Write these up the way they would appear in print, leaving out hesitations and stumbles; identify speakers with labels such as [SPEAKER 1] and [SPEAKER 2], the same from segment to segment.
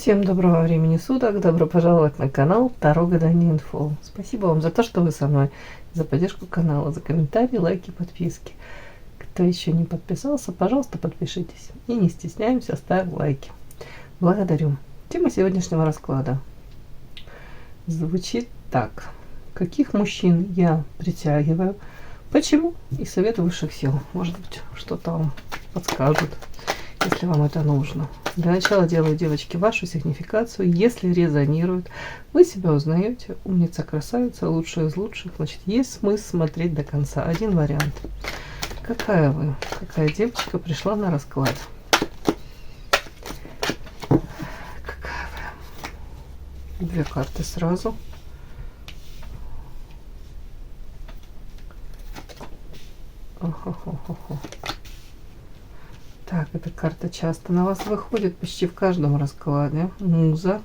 [SPEAKER 1] Всем доброго времени суток, добро пожаловать на канал Таро Гадание Инфо. Спасибо вам за то, что вы со мной, за поддержку канала, за комментарии, лайки, подписки. Кто еще не подписался, пожалуйста, подпишитесь. И не стесняемся, ставим лайки. Благодарю. Тема сегодняшнего расклада звучит так. Каких мужчин я притягиваю? Почему? И совет высших сил. Может быть, что-то вам подскажут, если вам это нужно. Для начала делаю, девочки, вашу сигнификацию. Если резонирует, вы себя узнаете. Умница, красавица, лучшая из лучших. Значит, есть смысл смотреть до конца. Один вариант. Какая вы? Какая девочка пришла на расклад? Какая вы? Две карты сразу. Охо-хо-хо-хо. Так, эта карта часто на вас выходит, почти в каждом раскладе. Муза,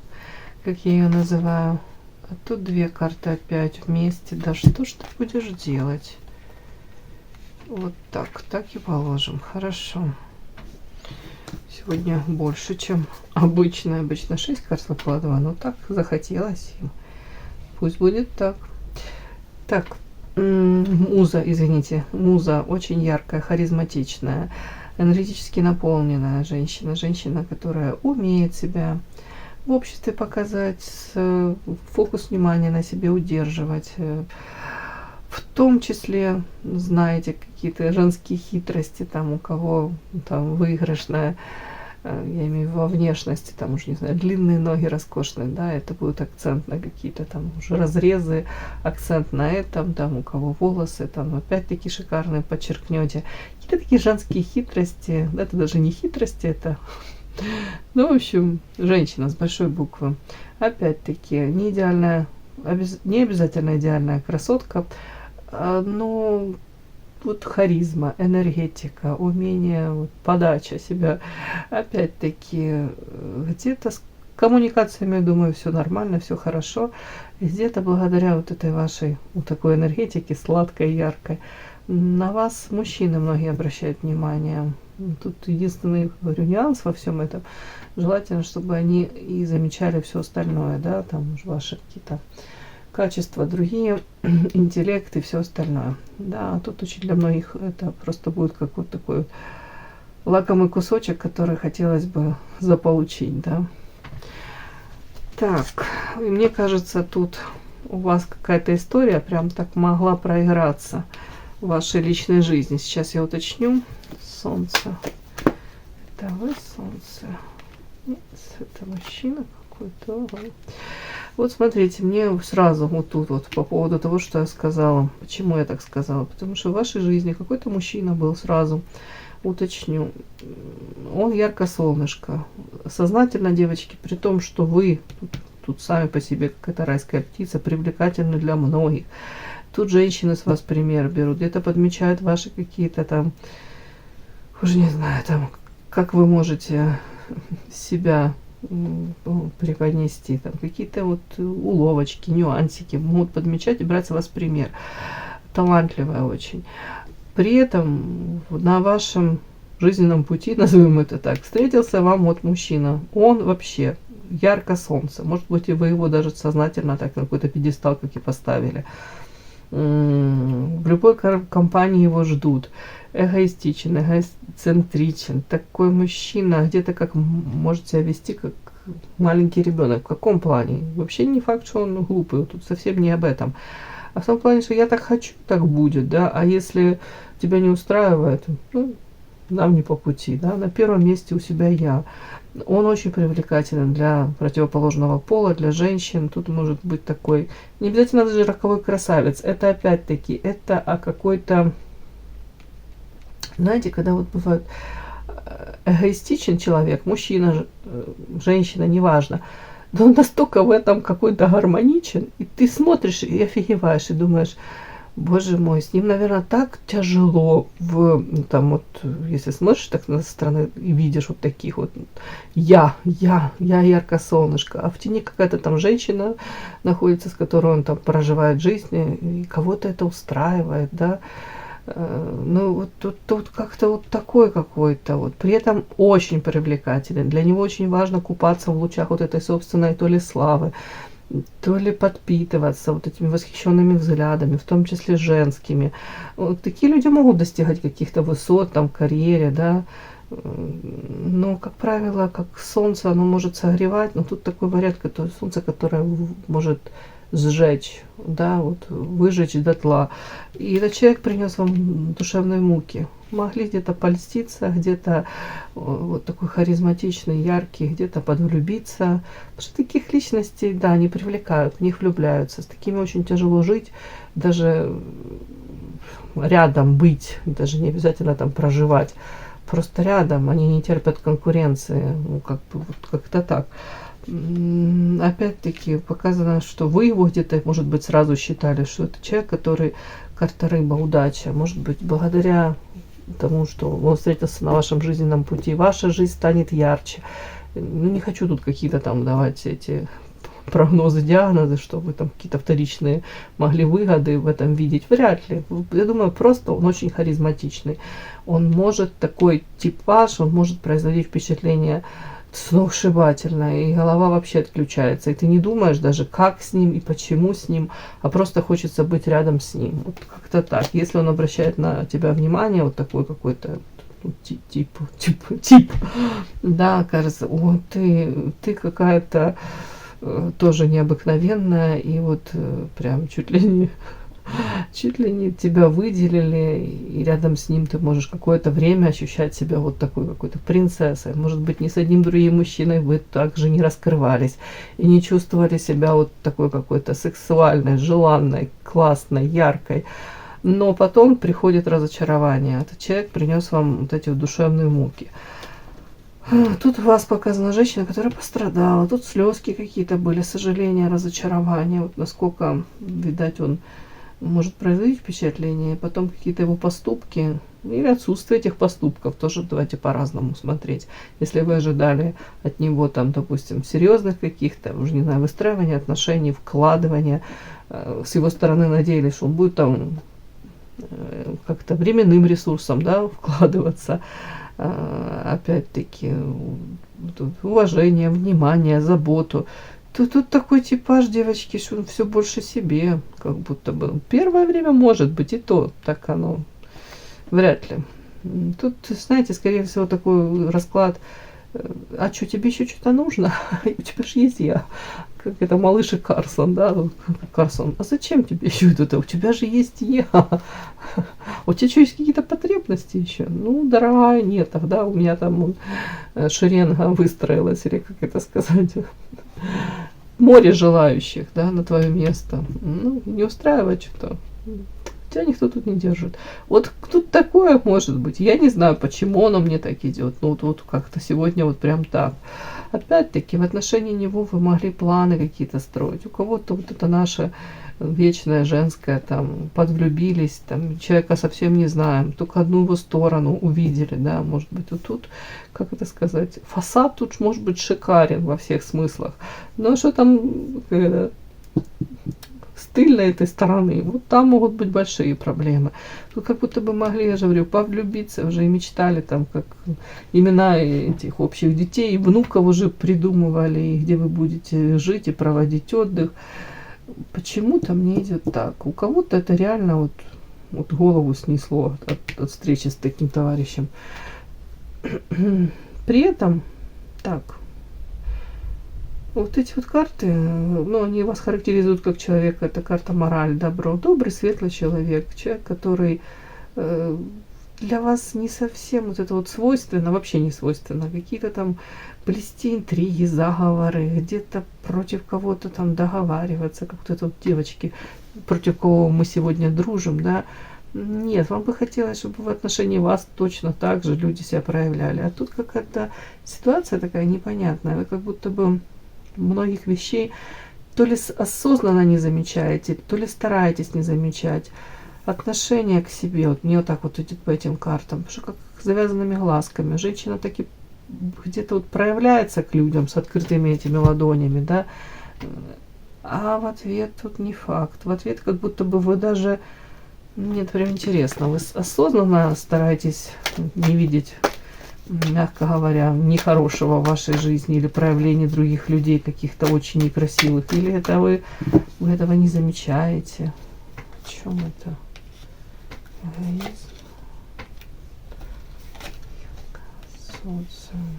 [SPEAKER 1] как я ее называю. А тут две карты опять вместе. Да что ж ты будешь делать? Вот так, так и положим. Хорошо. Сегодня больше, чем обычно. Обычно 6 карт выкладываю, но так захотелось им. Пусть будет так. Так, муза, извините. Муза очень яркая, харизматичная, энергетически наполненная женщина. Женщина, которая умеет себя в обществе показать, фокус внимания на себе удерживать. В том числе, знаете, какие-то женские хитрости, там у кого там выигрышная, я имею в виду во внешности, там уже, не знаю, длинные ноги роскошные, да, это будет акцент на какие-то там уже разрезы, акцент на этом, там у кого волосы, там опять-таки шикарные подчеркнете. Какие-то такие женские хитрости, это даже не хитрости, это, ну, в общем, женщина с большой буквы. Опять-таки, не идеальная, не обязательно идеальная красотка, но вот харизма, энергетика, умение, вот, подача себя. Опять-таки, где-то с коммуникациями, думаю, все нормально, все хорошо. И где-то благодаря вот этой вашей вот такой энергетике, сладкой, яркой, на вас мужчины многие обращают внимание. Тут единственный, говорю, нюанс во всем этом. Желательно, чтобы они и замечали все остальное, да, там уже ваши какие-то качества, другие, интеллект и все остальное. Да, тут очень для многих это просто будет как вот такой вот лакомый кусочек, который хотелось бы заполучить, да. Так, и мне кажется, тут у вас какая-то история прям так могла проиграться в вашей личной жизни. Сейчас я уточню. Солнце. Это вы, солнце? Нет, это мужчина какой-то. Вот смотрите, мне сразу вот тут вот по поводу того, что я сказала. Почему я так сказала? Потому что в вашей жизни какой-то мужчина был, сразу уточню. Он ярко солнышко. Сознательно, девочки, при том, что вы тут сами по себе какая-то райская птица, привлекательны для многих. Тут женщины с вас пример берут, где-то подмечают ваши какие-то там, уже не знаю, там, как вы можете себя преподнести, там какие-то вот уловочки, нюансики могут подмечать и брать с вас пример. Талантливая очень. При этом на вашем жизненном пути, назовем это так, встретился вам вот мужчина. Он вообще ярко солнце. Может быть, и вы его даже сознательно так на какой-то пьедестал как и поставили. В любой компании его ждут. Эгоистичен, эгоцентричен. Такой мужчина где-то как может себя вести, как маленький ребенок. В каком плане? Вообще не факт, что он глупый. Тут совсем не об этом. А в том плане, что я так хочу, так будет, да. А если тебя не устраивает, ну, нам не по пути, да. На первом месте у себя я. Он очень привлекателен для противоположного пола, для женщин. Тут может быть такой, не обязательно даже роковой красавец. Это опять-таки, это о какой-то, знаете, когда вот бывает эгоистичен человек, мужчина, женщина, неважно, но он настолько в этом какой-то гармоничен, и ты смотришь и офигеваешь, и думаешь, боже мой, с ним, наверное, так тяжело, там вот, если смотришь так со стороны и видишь вот таких вот, я ярко солнышко, а в тени какая-то там женщина находится, с которой он там проживает жизнь, и кого-то это устраивает, да. Ну, вот тут как-то вот такой какой-то вот. При этом очень привлекательный. Для него очень важно купаться в лучах вот этой собственной то ли славы, то ли подпитываться вот этими восхищенными взглядами, в том числе женскими. Вот такие люди могут достигать каких-то высот там в карьере, да. Но, как правило, как солнце, оно может согревать, но тут такой вариант, который солнце, которое может сжечь, да, вот выжечь дотла. И этот человек принес вам душевные муки. Могли где-то польститься, где-то вот такой харизматичный, яркий, где-то подвлюбиться. Потому что таких личностей, да, они привлекают, в них влюбляются. С такими очень тяжело жить, даже рядом быть, даже не обязательно там проживать. Просто рядом, они не терпят конкуренции, ну, как бы, вот как-то так. Опять-таки показано, что вы его где-то, может быть, сразу считали, что это человек, который карта рыба, удача. Может быть, благодаря тому, что он встретился на вашем жизненном пути, ваша жизнь станет ярче. Ну, не хочу тут какие-то там давать эти прогнозы, диагнозы, что вы там какие-то вторичные могли выгоды в этом видеть. Вряд ли. Я думаю, просто он очень харизматичный. Он может, такой типаж, он может производить впечатление сногсшибательно, и голова вообще отключается. И ты не думаешь даже, как с ним и почему с ним, а просто хочется быть рядом с ним. Вот как-то так. Если он обращает на тебя внимание, вот такой какой-то тип, да, кажется, о, ты какая-то тоже необыкновенная, и вот прям чуть ли не тебя выделили, и рядом с ним ты можешь какое-то время ощущать себя вот такой какой-то принцессой. Может быть, ни с одним другим мужчиной вы также не раскрывались и не чувствовали себя вот такой какой-то сексуальной, желанной, классной, яркой. Но потом приходит разочарование. Этот человек принес вам вот эти вот душевные муки. Тут у вас показана женщина, которая пострадала. Тут слезки какие-то были, сожаления, разочарования. Вот насколько, видать, он может производить впечатление. Потом какие-то его поступки или отсутствие этих поступков. Тоже давайте по-разному смотреть. Если вы ожидали от него, там, допустим, серьезных каких-то, уже не знаю, выстраивания отношений, вкладывания, с его стороны надеялись, что он будет там как-то временным ресурсом, да, вкладываться. Опять-таки, уважение, внимание, заботу. Тут такой типаж девочки, что он все больше себе, как будто бы. Первое время может быть, и то так оно вряд ли. Тут, знаете, скорее всего, такой расклад. А что, тебе еще что-то нужно? У тебя же есть я. Как это малыш и Карсон, да? Карсон, а зачем тебе еще это? У тебя же есть я. У тебя что, есть какие-то потребности еще? Ну, дорогая, нет, тогда у меня там шеренга выстроилась, или как это сказать, море желающих, да, на твое место. Ну, не устраивает что-то. Тебя никто тут не держит. Вот тут такое может быть. Я не знаю, почему оно мне так идет. Ну, вот как-то сегодня вот прям так. Опять-таки, в отношении него вы могли планы какие-то строить. У кого-то вот это наше вечное женское, там, подвлюбились, там, человека совсем не знаем, только одну его сторону увидели, да, может быть, вот тут, как это сказать, фасад тут может быть шикарен во всех смыслах. Но что там с тыльной этой стороны, вот там могут быть большие проблемы. Тут как будто бы могли, я же говорю, повлюбиться, уже и мечтали там, как имена этих общих детей, и внуков уже придумывали, и где вы будете жить и проводить отдых. Почему-то мне идет так. У кого-то это реально вот голову снесло от встречи с таким товарищем. При этом, так, вот эти вот карты, ну, они вас характеризуют как человека. Это карта мораль, добро. Добрый, светлый человек. Человек, который для вас не совсем вот это вот свойственно, вообще не свойственно. Какие-то там плести интриги, заговоры, где-то против кого-то там договариваться, как вот это вот девочки, против кого мы сегодня дружим, да. Нет, вам бы хотелось, чтобы в отношении вас точно так же люди себя проявляли. А тут какая-то ситуация такая непонятная. Вы как будто бы многих вещей то ли осознанно не замечаете, то ли стараетесь не замечать. Отношение к себе, вот мне вот так вот идет по этим картам, что как с завязанными глазками. Женщина таки где-то вот проявляется к людям с открытыми этими ладонями, да, а в ответ тут не факт. В ответ как будто бы вы даже Мне это прям интересно. Вы осознанно стараетесь не видеть, мягко говоря, нехорошего в вашей жизни или проявления других людей, каких-то очень некрасивых? Или это вы этого не замечаете? О чем это? Эгоизм. Социум.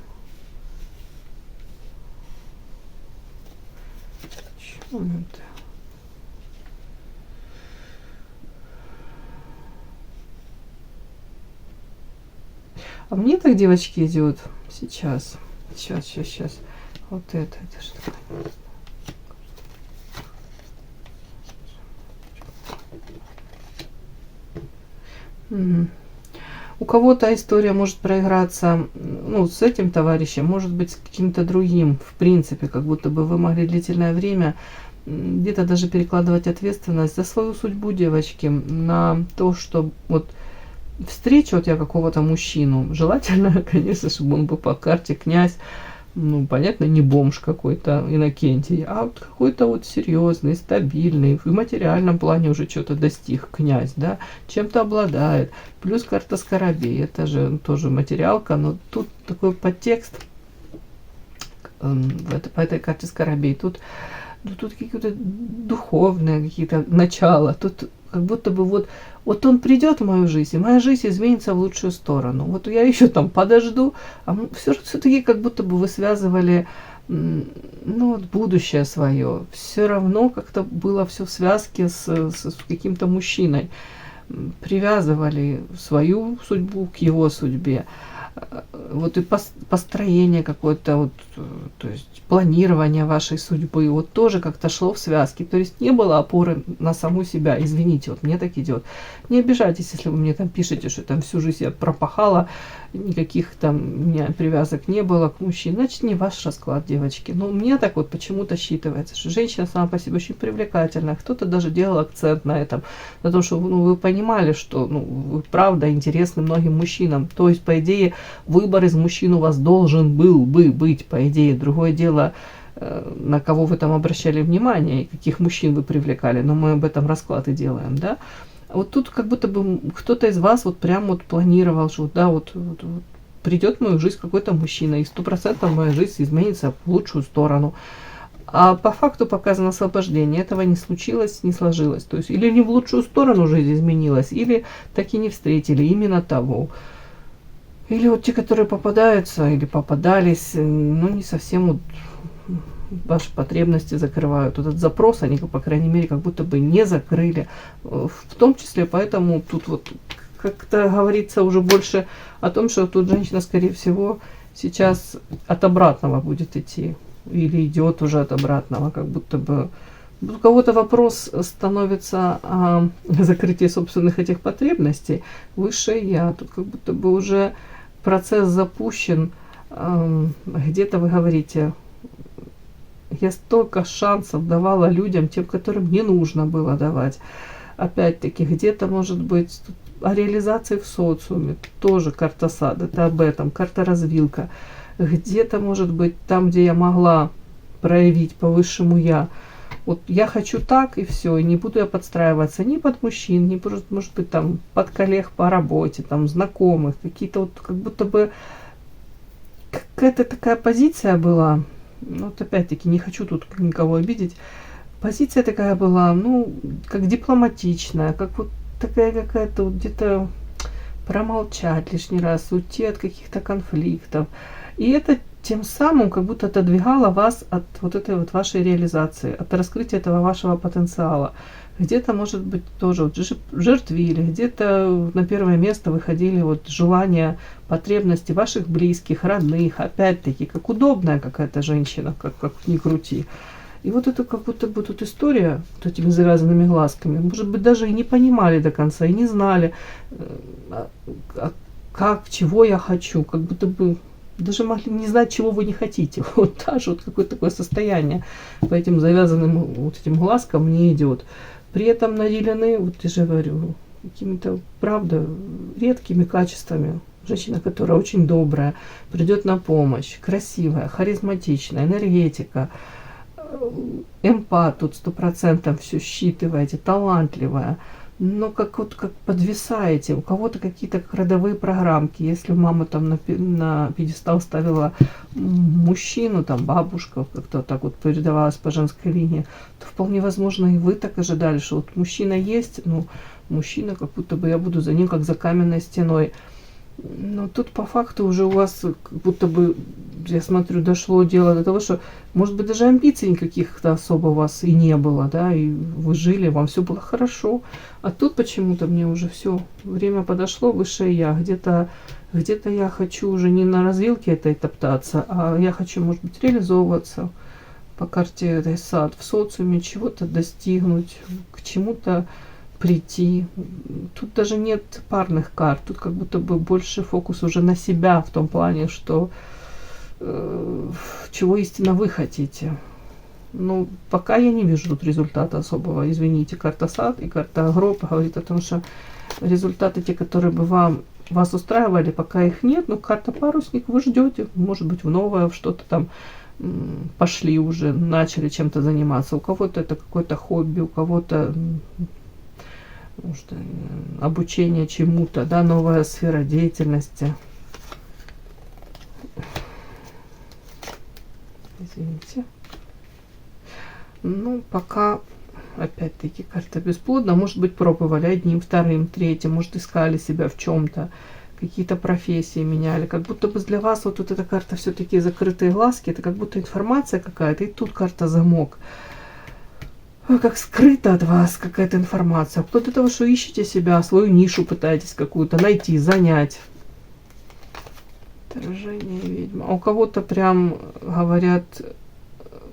[SPEAKER 1] О чем это? А мне так, девочки, идет сейчас. Сейчас. Вот это что такое? Мгм. У кого-то история может проиграться, ну, с этим товарищем, может быть, с каким-то другим, в принципе, как будто бы вы могли длительное время где-то даже перекладывать ответственность за свою судьбу, девочки, на то, что вот встречу вот я какого-то мужчину, желательно, конечно, чтобы он был по карте князь, ну, понятно, не бомж какой-то Иннокентий, а вот какой-то вот серьезный, стабильный, в материальном плане уже что-то достиг князь, да, чем-то обладает. Плюс карта Скоробей, это же тоже материалка, но тут такой подтекст по этой карте Скоробей. Тут какие-то духовные какие-то начала, тут как будто бы вот он придет в мою жизнь, и моя жизнь изменится в лучшую сторону. Вот я еще там подожду, а все-таки как будто бы вы связывали, ну, вот будущее свое. Все равно как-то было все в связке с каким-то мужчиной. Привязывали свою судьбу к его судьбе. Вот и построение какое-то, вот, то есть планирование вашей судьбы, вот тоже как-то шло в связке. То есть не было опоры на саму себя. Извините, вот мне так идет. Не обижайтесь, если вы мне там пишете, что там всю жизнь я пропахала, никаких там у меня привязок не было к мужчине. Значит, не ваш расклад, девочки. Но мне так вот почему-то считывается, что женщина сама по себе очень привлекательная. Кто-то даже делал акцент на этом, на том, что вы понимали, что вы правда интересны многим мужчинам. То есть, по идее, выбор из мужчин у вас должен был бы быть, по идее. Другое дело, на кого вы там обращали внимание и каких мужчин вы привлекали. Но мы об этом расклад и делаем, да. Вот тут как будто бы кто-то из вас вот прям вот планировал, что да, вот придет в мою жизнь какой-то мужчина, и 100% моя жизнь изменится в лучшую сторону. А по факту показано освобождение. Этого не случилось, не сложилось. То есть или не в лучшую сторону жизнь изменилась, или так и не встретили именно того. Или вот те, которые попадаются или попадались, ну, не совсем вот ваши потребности закрывают. Этот запрос они, по крайней мере, как будто бы не закрыли. В том числе, поэтому тут вот как-то говорится уже больше о том, что тут женщина, скорее всего, сейчас от обратного будет идти. Или идет уже от обратного, как будто бы у кого-то вопрос становится о закрытии собственных этих потребностей. Высшее я. Тут как будто бы уже процесс запущен. Где-то вы говорите, я столько шансов давала людям, тем, которым не нужно было давать. Опять-таки, где-то может быть о реализации в социуме. Тоже карта сад, это об этом. Карта развилка. Где-то может быть там, где я могла проявить по высшему я. Вот я хочу так и все, и не буду я подстраиваться ни под мужчин, ни, может быть, там под коллег по работе, там знакомых, какие-то вот как будто бы какая-то такая позиция была. Вот опять-таки не хочу тут никого обидеть. Позиция такая была, ну, как дипломатичная, как вот такая какая-то вот где-то промолчать лишний раз, уйти от каких-то конфликтов. И это тем самым как будто отодвигало вас от вот этой вот вашей реализации, от раскрытия этого вашего потенциала. Где-то, может быть, тоже вот жертвили, где-то на первое место выходили вот желания, потребности ваших близких, родных, опять-таки, как удобная какая-то женщина, как ни крути. И вот это как будто бы тут история вот этими завязанными глазками, может быть, даже и не понимали до конца, и не знали, как, чего я хочу, как будто бы даже могли не знать, чего вы не хотите. Вот даже вот какое-то такое состояние по этим завязанным вот этим глазкам не идет. При этом наделены, вот я же говорю, какими-то, правда, редкими качествами. Женщина, которая очень добрая, придет на помощь, красивая, харизматичная, энергетика, эмпат, тут 100% все считываете, талантливая. но как вот как подвисаете. У кого-то какие-то родовые программки. Если мама там на пьедестал ставила мужчину, там бабушка как-то так вот передавалась по женской линии, то вполне возможно и вы так ожидали, что вот мужчина есть, ну, мужчина, как будто бы я буду за ним как за каменной стеной. Но тут по факту уже у вас как будто бы, я смотрю, дошло дело до того, что, может быть, даже амбиций никаких-то особо у вас и не было, да, и вы жили, вам все было хорошо. А тут почему-то мне уже все, время подошло, высшее я. Где-то я хочу уже не на развилке этой топтаться, а я хочу, может быть, реализовываться по карте этой сад, в социуме, чего-то достигнуть, к чему-то прийти. Тут даже нет парных карт, тут как будто бы больше фокус уже на себя, в том плане, что чего истинно вы хотите. Ну, пока я не вижу тут результата особого, извините. Карта сад и карта гроб говорит о том, что результаты, те, которые бы вас устраивали, пока их нет, но карта парусник вы ждете, может быть, в новое, в что-то там пошли уже, начали чем-то заниматься. У кого-то это какое-то хобби, у кого-то может, обучение чему-то, да, новая сфера деятельности. Извините. Ну, пока, опять-таки, карта бесплодна. Может быть, пробовали одним, вторым, третьим, может, искали себя в чем-то, какие-то профессии меняли. Как будто бы для вас вот эта карта все-таки закрытые глазки, это как будто информация какая-то, и тут карта замок. Как скрыта от вас какая-то информация. Вплоть до того, что ищете себя, свою нишу пытаетесь какую-то найти, занять. Отражение ведьма. А у кого-то прям говорят,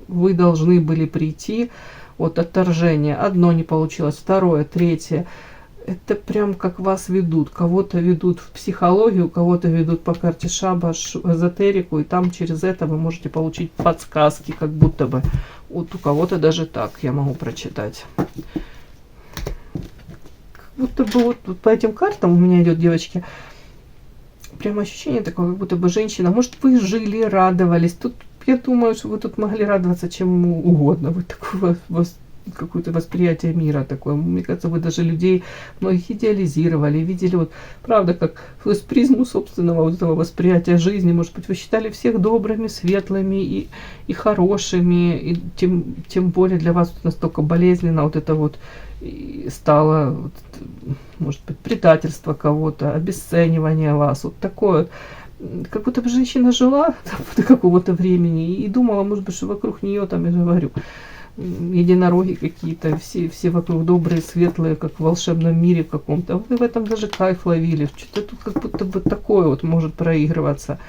[SPEAKER 1] вы должны были прийти. Вот отторжение. Одно не получилось, второе, третье. Это прям как вас ведут. Кого-то ведут в психологию, кого-то ведут по карте Шабаш в эзотерику. И там через это вы можете получить подсказки, как будто бы. Вот у кого-то даже так я могу прочитать. Как будто бы вот по этим картам у меня идет, девочки, прям ощущение такое, как будто бы женщина. Может, вы жили, радовались. Тут я думаю, что вы тут могли радоваться чему угодно. Вы такое какое-то восприятие мира такое. Мне кажется, вы даже людей многих идеализировали, видели вот, правда, как сквозь призму собственного вот этого восприятия жизни. Может быть, вы считали всех добрыми, светлыми и хорошими, и тем более для вас настолько болезненно вот это вот стало, вот, может быть, предательство кого-то, обесценивание вас, вот такое. Как будто бы женщина жила до какого-то времени и думала, может быть, что вокруг нее, там, я говорю, единороги какие-то, все вокруг добрые, светлые, как в волшебном мире каком-то. Вы в этом даже кайф ловили. Что-то тут как будто бы такое вот может проигрываться.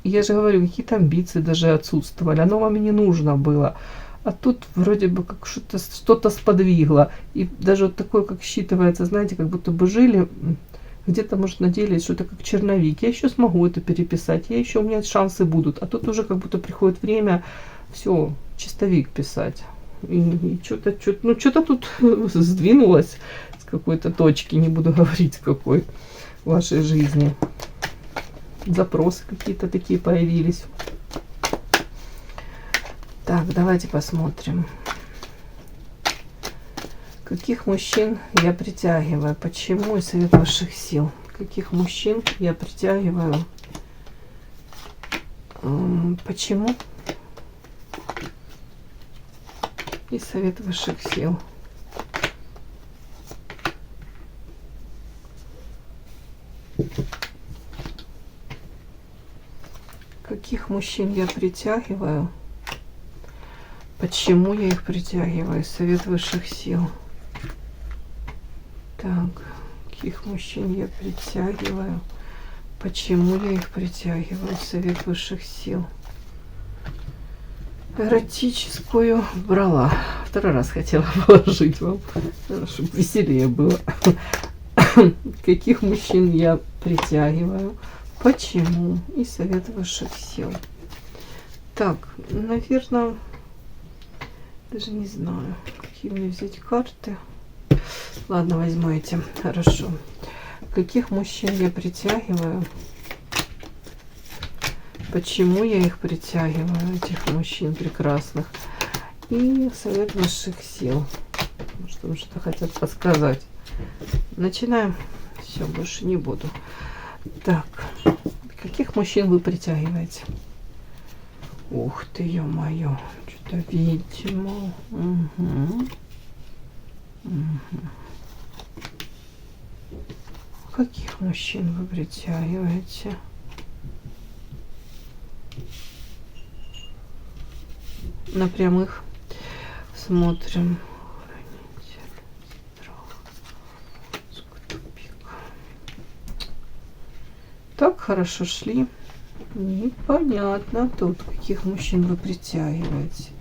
[SPEAKER 1] Я же говорю, какие-то амбиции даже отсутствовали. Оно вам и не нужно было. А тут вроде бы как что-то сподвигло. И даже вот такое, как считывается, знаете, как будто бы жили, где-то, может, надеялись, что это как черновик. Я еще смогу это переписать. У меня шансы будут. А тут уже как будто приходит время, все, чистовик писать. И что-то тут сдвинулось с какой-то точки, не буду говорить, с какой в вашей жизни. Запросы какие-то такие появились. Так, давайте посмотрим. Каких мужчин я притягиваю? Почему? И совет высших сил. Каких мужчин я притягиваю? Почему? И совет высших сил. Каких мужчин я притягиваю? Почему я их притягиваю? Совет высших сил. Так, каких мужчин я притягиваю? Почему я их притягиваю? Совет высших сил. Эротическую брала. Второй раз хотела положить вам, чтобы веселее было. Каких мужчин я притягиваю? Почему? И совет высших сил. Так, наверное, даже не знаю, какие мне взять карты. Ладно, возьму эти. Хорошо. Каких мужчин я притягиваю? Почему я их притягиваю, этих мужчин прекрасных? И совет высших сил. Может, вам что-то хотят подсказать. Начинаем. Все, больше не буду. Так, каких мужчин вы притягиваете? Ух ты, ё-моё, что-то ведьму. Угу. Угу. Каких мужчин вы притягиваете? На прямых смотрим. Так хорошо шли. Непонятно тут, каких мужчин вы притягиваете.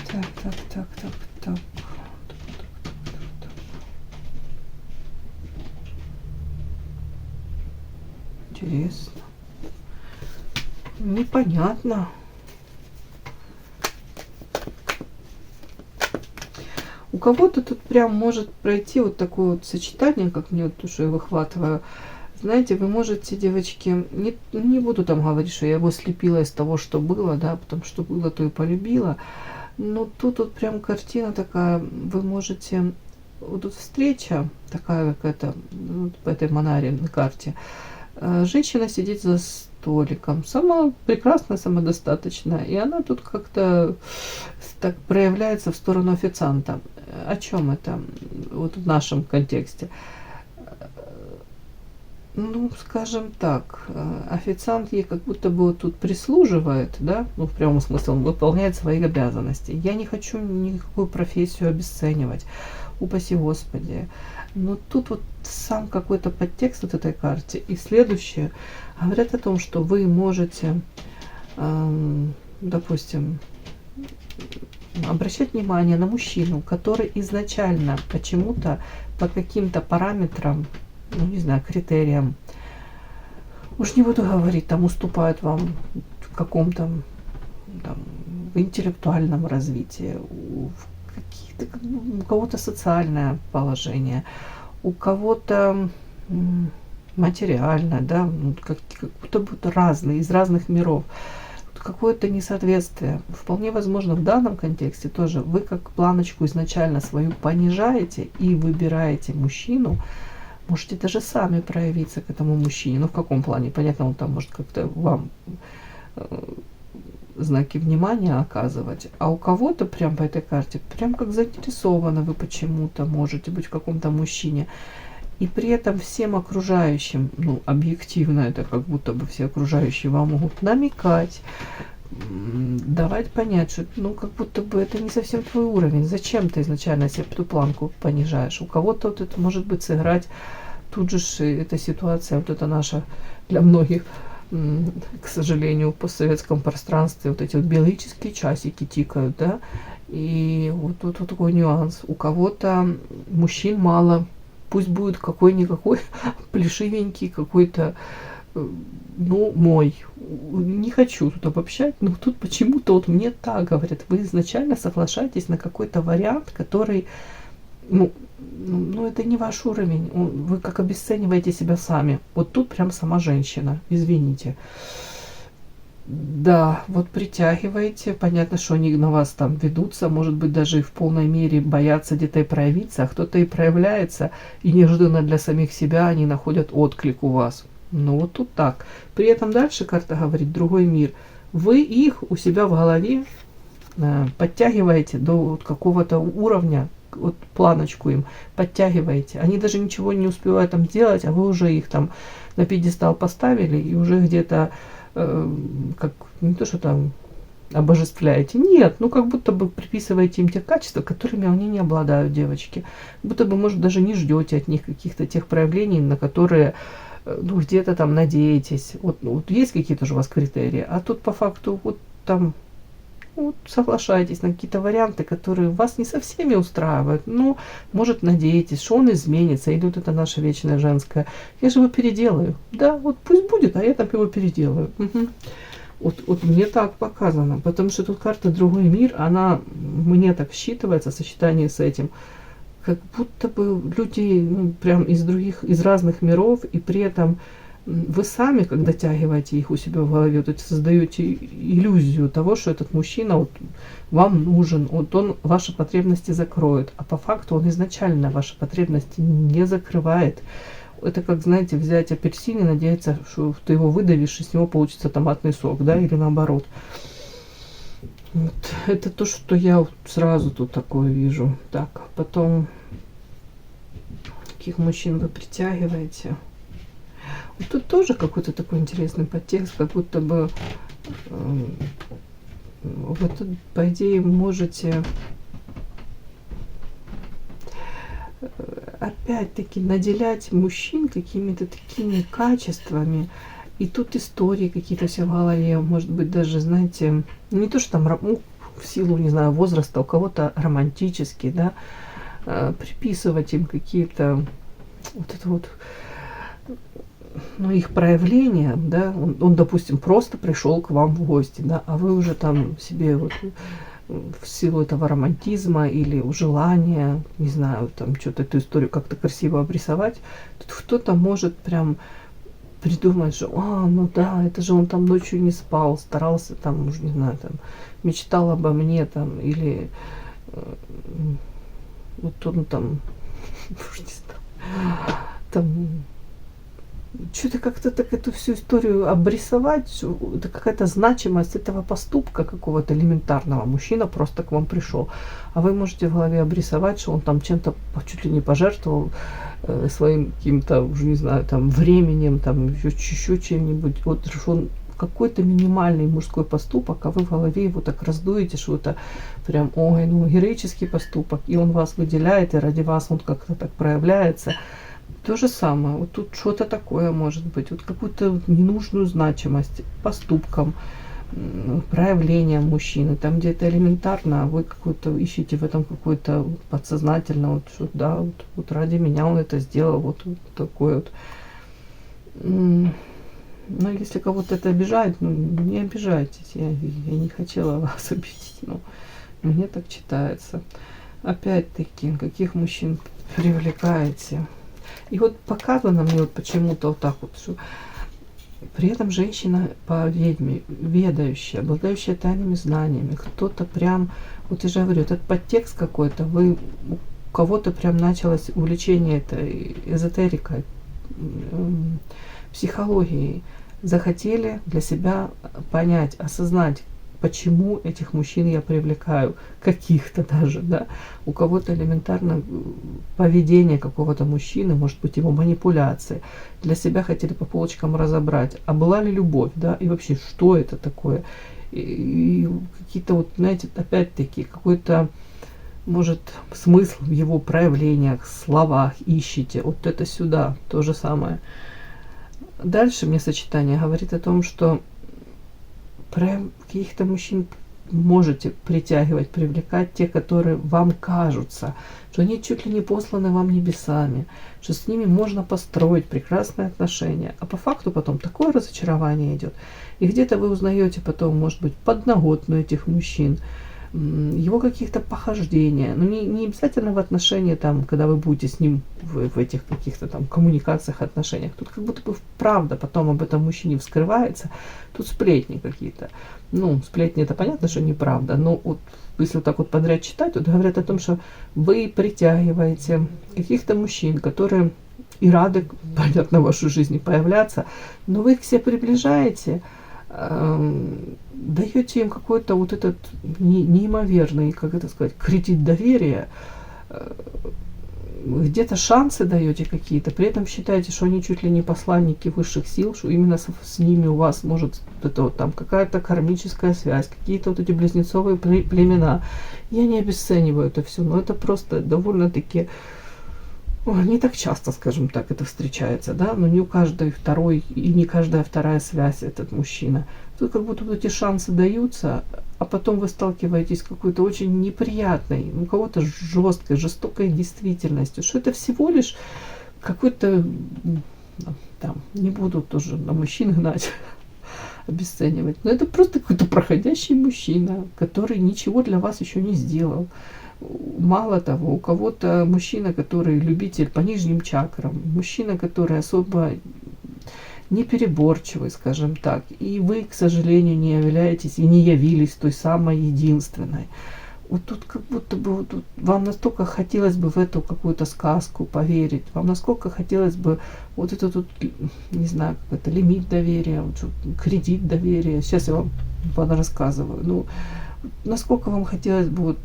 [SPEAKER 1] Так. Интересно. Непонятно. У кого-то тут прям может пройти вот такое вот сочетание, как мне вот уже выхватываю. Знаете, вы можете, девочки, не буду там говорить, что я его слепила из того, что было, да, потому что было, то и полюбила. Но тут вот прям картина такая, вы можете, вот тут встреча такая какая-то, вот по этой Монаре на карте. Женщина сидит за столиком, сама прекрасная, самодостаточная, и она тут как-то так проявляется в сторону официанта. О чем это? Вот в нашем контексте. Ну, скажем так, официант ей как будто бы вот тут прислуживает, да, ну, в прямом смысле, он выполняет свои обязанности. Я не хочу никакую профессию обесценивать, упаси Господи. Но тут вот сам какой-то подтекст вот этой карте и следующее говорят о том, что вы можете, допустим, обращать внимание на мужчину, который изначально почему-то по каким-то параметрам, ну, не знаю, критериям, уж не буду говорить, там уступают вам в каком-то там, в интеллектуальном развитии, у кого-то социальное положение, у кого-то материальное, да, как будто бы разные, из разных миров. Какое-то несоответствие. Вполне возможно, в данном контексте тоже вы как планочку изначально свою понижаете и выбираете мужчину. Можете даже сами проявиться к этому мужчине. Ну, в каком плане? Понятно, он там может как-то вам знаки внимания оказывать. А у кого-то прям по этой карте, прям как заинтересованы вы почему-то можете быть в каком-то мужчине. И при этом всем окружающим, ну, объективно это как будто бы все окружающие вам могут намекать, давать понять, что, ну, как будто бы это не совсем твой уровень. Зачем ты изначально себе эту планку понижаешь? У кого-то вот это может быть сыграть тут же эта ситуация, вот это наша для многих, к сожалению, в постсоветском пространстве вот эти вот биологические часики тикают, да, и вот тут вот такой нюанс. У кого-то мужчин мало, пусть будет какой-никакой плешивенький какой-то, ну, мой. Не хочу тут обобщать, но тут почему-то вот мне так говорят. Вы изначально соглашаетесь на какой-то вариант, который, ну, это не ваш уровень. Вы как обесцениваете себя сами. Вот тут прям сама женщина. Извините. Да, вот притягиваете. Понятно, что они на вас там ведутся. Может быть, даже и в полной мере боятся где-то и проявиться. А кто-то и проявляется. И неожиданно для самих себя они находят отклик у вас. Ну вот тут так. При этом дальше карта говорит другой мир. Вы их у себя в голове подтягиваете до вот какого-то уровня, вот планочку им подтягиваете. Они даже ничего не успевают там делать, а вы уже их там на пьедестал поставили и уже где-то как не то, что там обожествляете. Нет, ну как будто бы приписываете им те качества, которыми они не обладают, девочки. Будто бы, может, даже не ждете от них каких-то тех проявлений, на которые ну, где-то там надеетесь. Вот, ну, вот есть какие-то же у вас критерии, а тут по факту вот там вот, соглашаетесь на какие-то варианты, которые вас не со всеми устраивают. Ну, может, надеетесь, что он изменится, или вот это наше вечное женское. Я же его переделаю. Да, вот пусть будет, а я там его переделаю. Угу. Вот мне так показано, потому что тут карта «Другой мир», она мне так считывается, сочетание с этим, как будто бы люди, ну, прям из разных миров, и при этом вы сами, когда дотягиваете их у себя в голове, вот создаете иллюзию того, что этот мужчина вот вам нужен, вот он ваши потребности закроет, а по факту он изначально ваши потребности не закрывает. Это как, знаете, взять апельсин и надеяться, что ты его выдавишь, и с него получится томатный сок, да, или наоборот. Вот. Это то, что я вот сразу тут такое вижу. Так, потом, каких мужчин вы притягиваете? Вот тут тоже какой-то такой интересный подтекст, как будто бы вы тут, по идее, можете опять-таки наделять мужчин какими-то такими качествами. И тут истории какие-то все в голове, может быть, даже, знаете, не то, что там ну, в силу, не знаю, возраста, у кого-то романтический, да, приписывать им какие-то вот это вот, ну, их проявления, да, он, допустим, просто пришел к вам в гости, да, а вы уже там себе вот в силу этого романтизма или желания, не знаю, там что-то эту историю как-то красиво обрисовать, тут кто-то может прям придумать, что, ну да, это же он там ночью не спал, старался там, уже не знаю, там, мечтал обо мне там, или вот он там, не знаю, там, что-то как-то так эту всю историю обрисовать, это какая-то значимость этого поступка какого-то элементарного. Мужчина просто к вам пришел, а вы можете в голове обрисовать, что он там чем-то чуть ли не пожертвовал своим каким-то, уже не знаю, там временем, там еще чем-нибудь. Вот что он какой-то минимальный мужской поступок, а вы в голове его так раздуете, что это прям, ой, ну героический поступок, и он вас выделяет, и ради вас он как-то так проявляется. То же самое, вот тут что-то такое может быть, вот какую-то ненужную значимость поступкам, проявлениям мужчины, там где-то элементарно, а вы какую-то ищете в этом какой-то подсознательно, вот, что, да, вот ради меня он это сделал, вот такой вот. Но если кого-то это обижает, ну, не обижайтесь, я не хотела вас обидеть, но мне так читается. Опять-таки, каких мужчин привлекаете? И вот показано мне вот почему-то вот так вот, что при этом женщина по ведьме, ведающая, обладающая тайными знаниями, кто-то прям, вот я же говорю, этот подтекст какой-то, вы у кого-то прям началось увлечение этой эзотерикой, психологией, захотели для себя понять, осознать, почему этих мужчин я привлекаю, каких-то даже, да, у кого-то элементарно поведение какого-то мужчины, может быть, его манипуляции, для себя хотели по полочкам разобрать, а была ли любовь, да, и вообще, что это такое, и какие-то вот, знаете, опять-таки, какой-то, может, смысл в его проявлениях, словах ищите, вот это сюда, то же самое. Дальше мне сочетание говорит о том, что прям каких-то мужчин можете притягивать, привлекать те, которые вам кажутся, что они чуть ли не посланы вам небесами, что с ними можно построить прекрасные отношения. А по факту потом такое разочарование идет. И где-то вы узнаете потом, может быть, подноготную этих мужчин, его каких-то похождения. Но не обязательно в отношении, там, когда вы будете с ним в этих каких-то там коммуникациях, отношениях. Тут как будто бы правда потом об этом мужчине вскрывается. Тут сплетни какие-то. Ну, сплетни это понятно, что неправда. Но вот если вот так вот подряд читать, тут говорят о том, что вы притягиваете каких-то мужчин, которые и рады, понятно, в вашей жизни появляться, но вы их к себе приближаете, даете им какой-то вот этот неимоверный, как это сказать, кредит доверия, где-то шансы даете какие-то, при этом считаете, что они чуть ли не посланники высших сил, что именно с ними у вас может это вот там какая-то кармическая связь, какие-то вот эти близнецовые племена. Я не обесцениваю это все, но это просто довольно-таки не так часто, скажем так, это встречается, да, но не у каждой второй и не каждая вторая связь этот мужчина. Тут как будто вот эти шансы даются, а потом вы сталкиваетесь с какой-то очень неприятной, у кого-то жесткой, жестокой действительностью, что это всего лишь какой-то, там, не буду тоже на мужчин гнать, обесценивать, но это просто какой-то проходящий мужчина, который ничего для вас еще не сделал. Мало того, у кого-то мужчина, который любитель по нижним чакрам, мужчина, который особо непереборчивый, скажем так. И вы, к сожалению, не являетесь и не явились той самой единственной. Вот тут как будто бы вот тут вам настолько хотелось бы в эту какую-то сказку поверить, вам насколько хотелось бы вот это тут, не знаю, как это, лимит доверия, вот, кредит доверия. Сейчас я вам рассказываю. Ну, насколько вам хотелось бы вот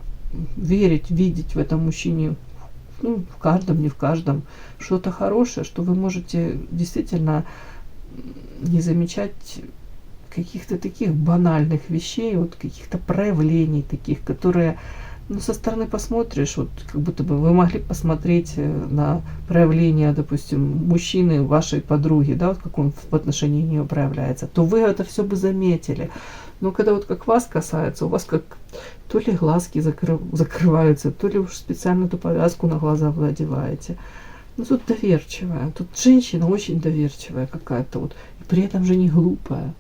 [SPEAKER 1] верить, видеть в этом мужчине, ну, в каждом, не в каждом, что-то хорошее, что вы можете действительно не замечать каких-то таких банальных вещей, вот каких-то проявлений таких, которые, ну, со стороны посмотришь, вот как будто бы вы могли посмотреть на проявление, допустим, мужчины вашей подруги, да, вот как он в отношении нее проявляется, то вы это все бы заметили. Но когда вот как вас касается, у вас как то ли глазки закрываются, то ли уж специально эту повязку на глаза вы одеваете. Ну, тут доверчивая, тут женщина очень доверчивая какая-то вот, и при этом же не глупая.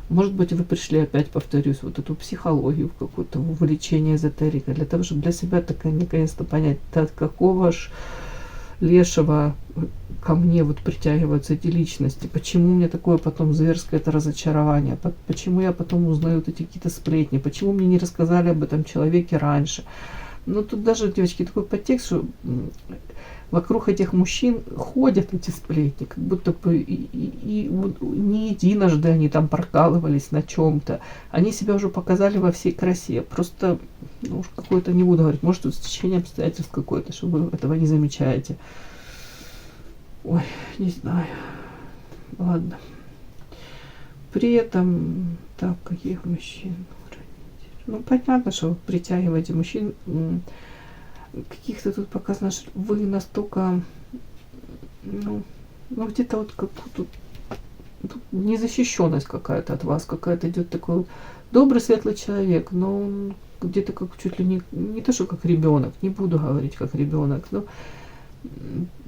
[SPEAKER 1] Может быть, вы пришли, опять повторюсь, вот эту психологию, в какое-то увлечение эзотерикой, для того, чтобы для себя так наконец-то понять, от какого ж лешего ко мне вот притягиваются эти личности, почему у меня такое потом зверское это разочарование, почему я потом узнаю вот эти какие-то сплетни, почему мне не рассказали об этом человеке раньше. Ну, тут даже, девочки, такой подтекст, что вокруг этих мужчин ходят эти сплетни, как будто бы и не единожды они там прокалывались на чем-то. Они себя уже показали во всей красе. Просто, ну уж какое-то не буду говорить, может тут стечение обстоятельств какое-то, что вы этого не замечаете. Ой, не знаю. Ладно. При этом, так, каких мужчин? Ну, понятно, что вы притягиваете мужчин. Каких-то тут показано, что вы настолько, ну где-то вот как тут незащищенность какая-то от вас, какая-то идет такой вот добрый, светлый человек, но он где-то как чуть ли не то, что как ребенок, не буду говорить как ребенок, но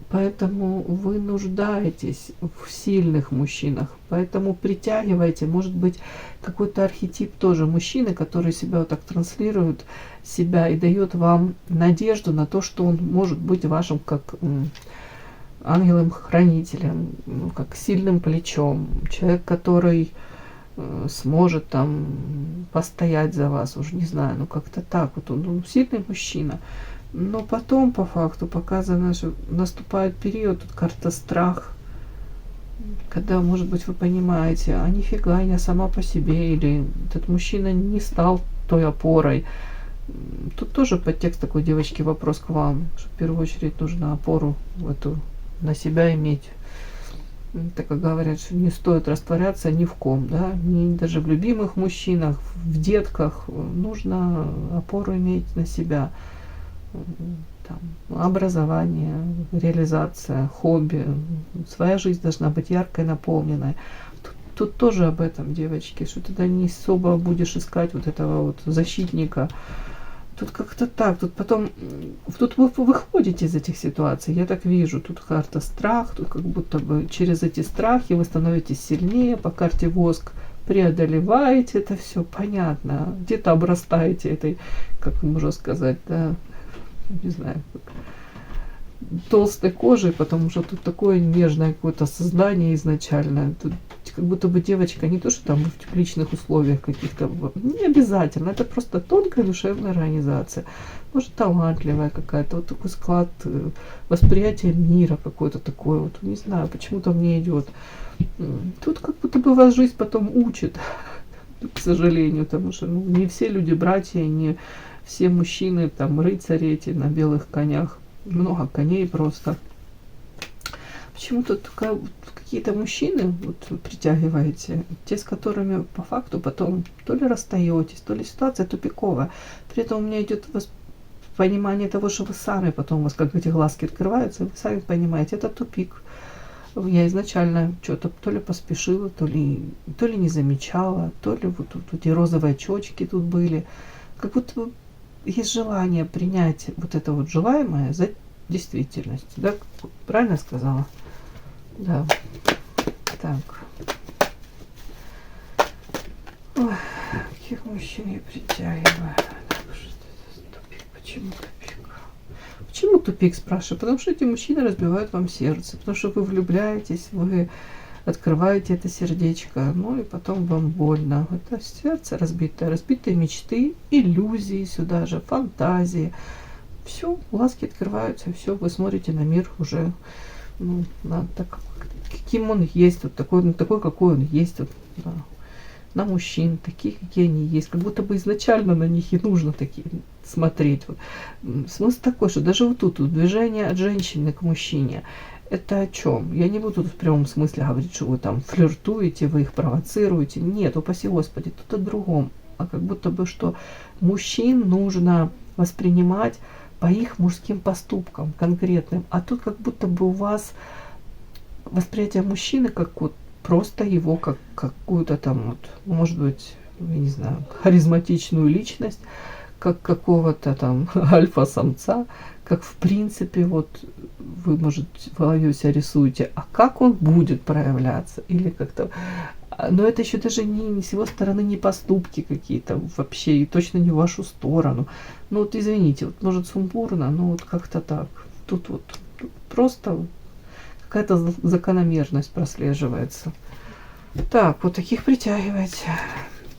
[SPEAKER 1] поэтому вы нуждаетесь в сильных мужчинах, поэтому притягивайте, может быть, какой-то архетип тоже мужчины, который себя вот так транслирует себя и дает вам надежду на то, что он может быть вашим как ангелом-хранителем, ну, как сильным плечом, человек, который сможет там постоять за вас, уже не знаю, ну как-то так, вот он сильный мужчина. Но потом, по факту, показано, что наступает период, тут карта страх, когда, может быть, вы понимаете, а нифига я сама по себе, или этот мужчина не стал той опорой. Тут тоже подтекст такой, девочки, вопрос к вам, что в первую очередь нужно опору эту на себя иметь. Так как говорят, что не стоит растворяться ни в ком, да, ни даже в любимых мужчинах, в детках, нужно опору иметь на себя. Там, образование, реализация, хобби, своя жизнь должна быть яркой, наполненной. Тут тоже об этом, девочки, что ты не особо будешь искать вот этого вот защитника. Тут как-то так, тут потом, тут вы выходите из этих ситуаций, я так вижу, тут карта страх, тут как будто бы через эти страхи вы становитесь сильнее, по карте воск преодолеваете это все, понятно, где-то обрастаете этой, как можно сказать, да, не знаю, как толстой кожей, потому что тут такое нежное какое-то создание изначально. Тут как будто бы девочка не то, что там в тепличных условиях каких-то, не обязательно, это просто тонкая душевная организация. Может, талантливая какая-то, вот такой склад восприятия мира какой-то такой, вот не знаю, почему-то мне идет. Тут как будто бы вас жизнь потом учит, к сожалению, потому что не все люди братья, не все мужчины, там, рыцари эти на белых конях, много коней просто. Почему-то только какие-то мужчины вот притягиваете, те, с которыми по факту потом то ли расстаетесь, то ли ситуация тупиковая. При этом у меня идет понимание того, что вы сами потом, у вас как эти глазки открываются, вы сами понимаете, это тупик. Я изначально что-то то ли поспешила, то ли не замечала, то ли вот тут эти розовые очечки тут были. Как будто есть желание принять вот это вот желаемое за действительность. Да? Правильно сказала? Да. Так. Ой, каких мужчин я притягиваю. Тупик. Почему тупик? Почему тупик, спрашиваю? Потому что эти мужчины разбивают вам сердце. Потому что вы влюбляетесь, вы открываете это сердечко, ну и потом вам больно. Это сердце разбитое, разбитые мечты, иллюзии сюда же, фантазии. Все, глазки открываются, все, вы смотрите на мир уже, ну, так, каким он есть, вот такой, какой он есть, вот, да, на мужчин, такие, какие они есть, как будто бы изначально на них и нужно такие смотреть. Вот. Смысл такой, что даже вот тут вот, движение от женщины к мужчине, это о чем? Я не буду тут в прямом смысле говорить, что вы там флиртуете, вы их провоцируете. Нет, упаси Господи, тут о другом. А как будто бы, что мужчин нужно воспринимать по их мужским поступкам конкретным. А тут как будто бы у вас восприятие мужчины как вот просто его как какую-то там вот, может быть, я не знаю, харизматичную личность, как какого-то там альфа-самца, как в принципе вот вы, может, в голове себя рисуете, а как он будет проявляться или как-то. Но это еще даже не с его стороны не поступки какие-то вообще, и точно не в вашу сторону. Ну вот извините, вот может сумбурно, но вот как-то так. Тут вот тут просто какая-то закономерность прослеживается. Так, вот таких притягивайте.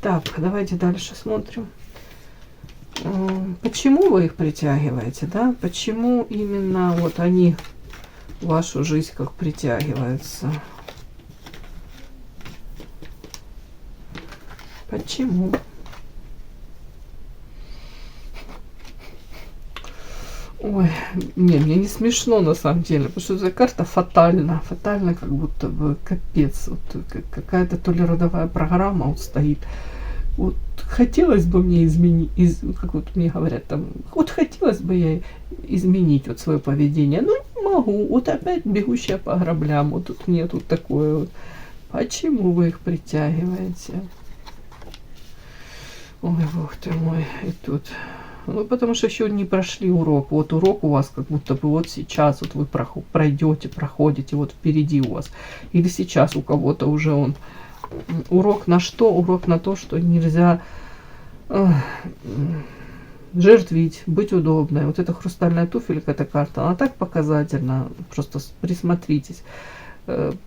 [SPEAKER 1] Так, давайте дальше смотрим. Почему вы их притягиваете, да? Почему именно вот они в вашу жизнь как притягиваются? Почему? Ой, не, мне не смешно на самом деле, потому что эта карта фатальна, фатальна, как будто бы капец, вот какая-то то ли родовая программа вот стоит. Вот хотелось бы мне изменить, как вот мне говорят там, вот хотелось бы я изменить вот свое поведение, но не могу, вот опять бегущая по граблям, вот тут мне тут такое вот. Почему вы их притягиваете? Ой, бог ты мой, и тут. Ну, потому что еще не прошли урок. Вот урок у вас как будто бы вот сейчас вот вы проходите, вот впереди у вас. Или сейчас у кого-то уже он. Урок на что? Урок на то, что нельзя жертвить, быть удобной. Вот эта хрустальная туфелька, эта карта, она так показательна. Просто присмотритесь.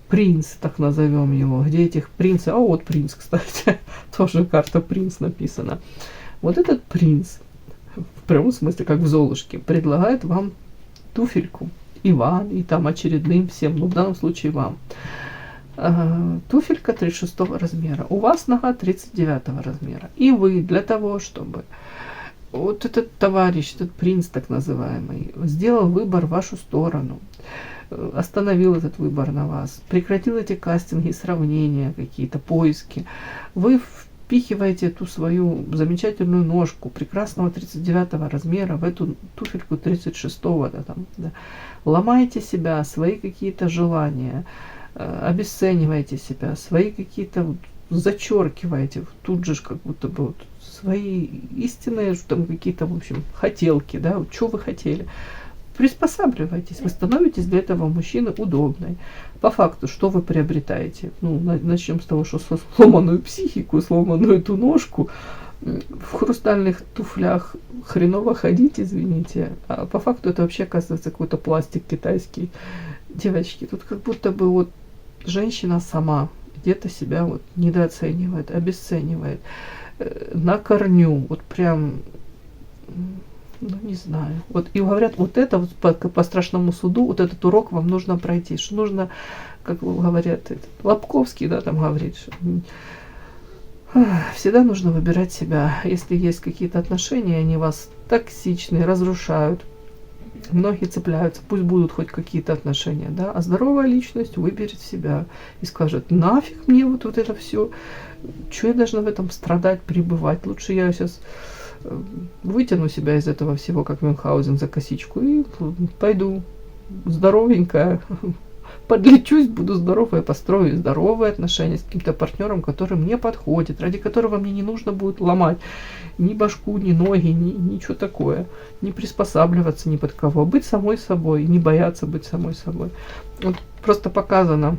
[SPEAKER 1] Принц, так назовем его. Где этих принцев? А вот принц, кстати. Тоже карта принц написана. Вот этот принц, в прямом смысле, как в Золушке, предлагает вам туфельку. И вам, и там очередным всем, но в данном случае вам. Туфелька 36 размера. У вас нога 39 размера. И вы для того, чтобы вот этот товарищ, этот принц так называемый, сделал выбор в вашу сторону, остановил этот выбор на вас, прекратил эти кастинги, сравнения, какие-то поиски, вы впихиваете эту свою замечательную ножку прекрасного 39 размера в эту туфельку 36, да, там, да. Ломаете себя, свои какие-то желания, обесцениваете себя, свои какие-то вот, зачеркиваете, тут же как будто бы вот, свои истинные там какие-то, в общем, хотелки, да, вот, что вы хотели. Приспосабливайтесь, вы становитесь для этого мужчины удобной. По факту, что вы приобретаете? Ну, начнем с того, что сломанную психику, сломанную эту ножку, в хрустальных туфлях хреново ходить, извините. А по факту это вообще оказывается какой-то пластик китайский. Девочки, тут как будто бы вот женщина сама где-то себя вот недооценивает, обесценивает. На корню, вот прям... Ну, не знаю. Вот и говорят, вот это вот по страшному суду, вот этот урок вам нужно пройти. Что нужно, как говорят, Лобковский, да, там говорит, что всегда нужно выбирать себя. Если есть какие-то отношения, они вас токсичные, разрушают, многие цепляются, пусть будут хоть какие-то отношения, да, а здоровая личность выберет себя и скажет, нафиг мне вот это все, что я должна в этом страдать, пребывать, лучше я сейчас вытяну себя из этого всего, как Мюнхгаузен, за косичку и пойду здоровенькая, подлечусь, буду здоровая, построю здоровые отношения с каким-то партнером, который мне подходит, ради которого мне не нужно будет ломать ни башку, ни ноги, ничего такое, не приспосабливаться ни под кого, быть самой собой, не бояться быть самой собой. Вот просто показано,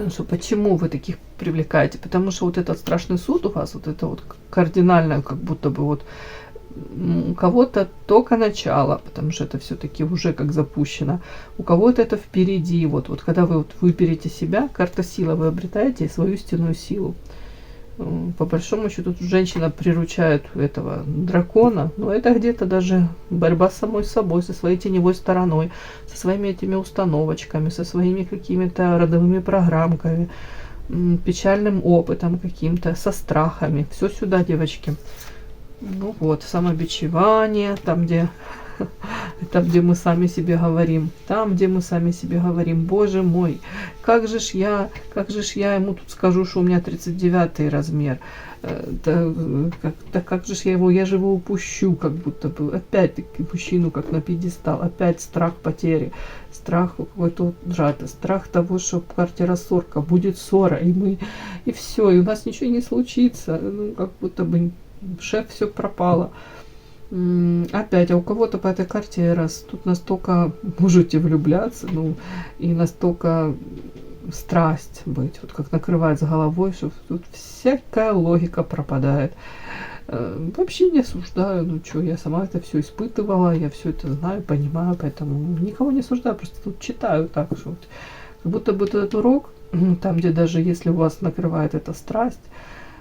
[SPEAKER 1] что почему вы таких привлекаете, потому что вот этот страшный суд у вас, вот это вот кардинально, как будто бы вот У кого-то только начало, потому что это все-таки уже как запущено. У кого-то это впереди. Вот когда вы выберете себя, карта сила, вы обретаете свою истинную силу. По большому счету, тут женщина приручает этого дракона, но это где-то даже борьба с самой собой, со своей теневой стороной, со своими этими установочками, со своими какими-то родовыми программками, печальным опытом каким-то, со страхами. Все сюда, девочки. Ну вот, самобичевание, там, где мы сами себе говорим, боже мой, как же ж я ему тут скажу, что у меня 39 размер, как же ж я же его упущу, как будто бы, опять-таки мужчину как на пьедестал, опять страх потери, страх какой-то утраты, страх того, что в карте рассорка, будет ссора, и все, и у нас ничего не случится, ну, как будто бы шеф, все пропало. Опять, а у кого-то по этой карте раз тут настолько можете влюбляться, ну, и настолько страсть быть, вот как накрывает с головой, что тут всякая логика пропадает. Вообще не осуждаю, ну что, я сама это все испытывала, я все это знаю, понимаю, поэтому никого не осуждаю, просто тут читаю так, что вот, как будто бы этот урок, там, где даже если у вас накрывает эта страсть,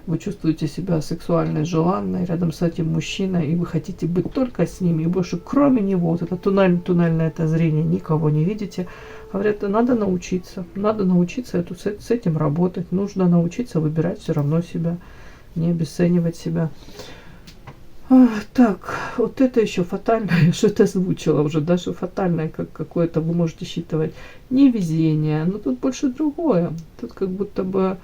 [SPEAKER 1] вы чувствуете себя сексуальной, желанной рядом с этим мужчиной, и вы хотите быть только с ним, и больше кроме него, вот это туннельное это зрение, никого не видите. Говорят, надо научиться с этим работать, нужно научиться выбирать все равно себя, не обесценивать себя. Так, вот это еще фатальное, что это озвучила уже, даже фатальное, как какое-то вы можете считывать невезение, но тут больше другое, тут как будто бы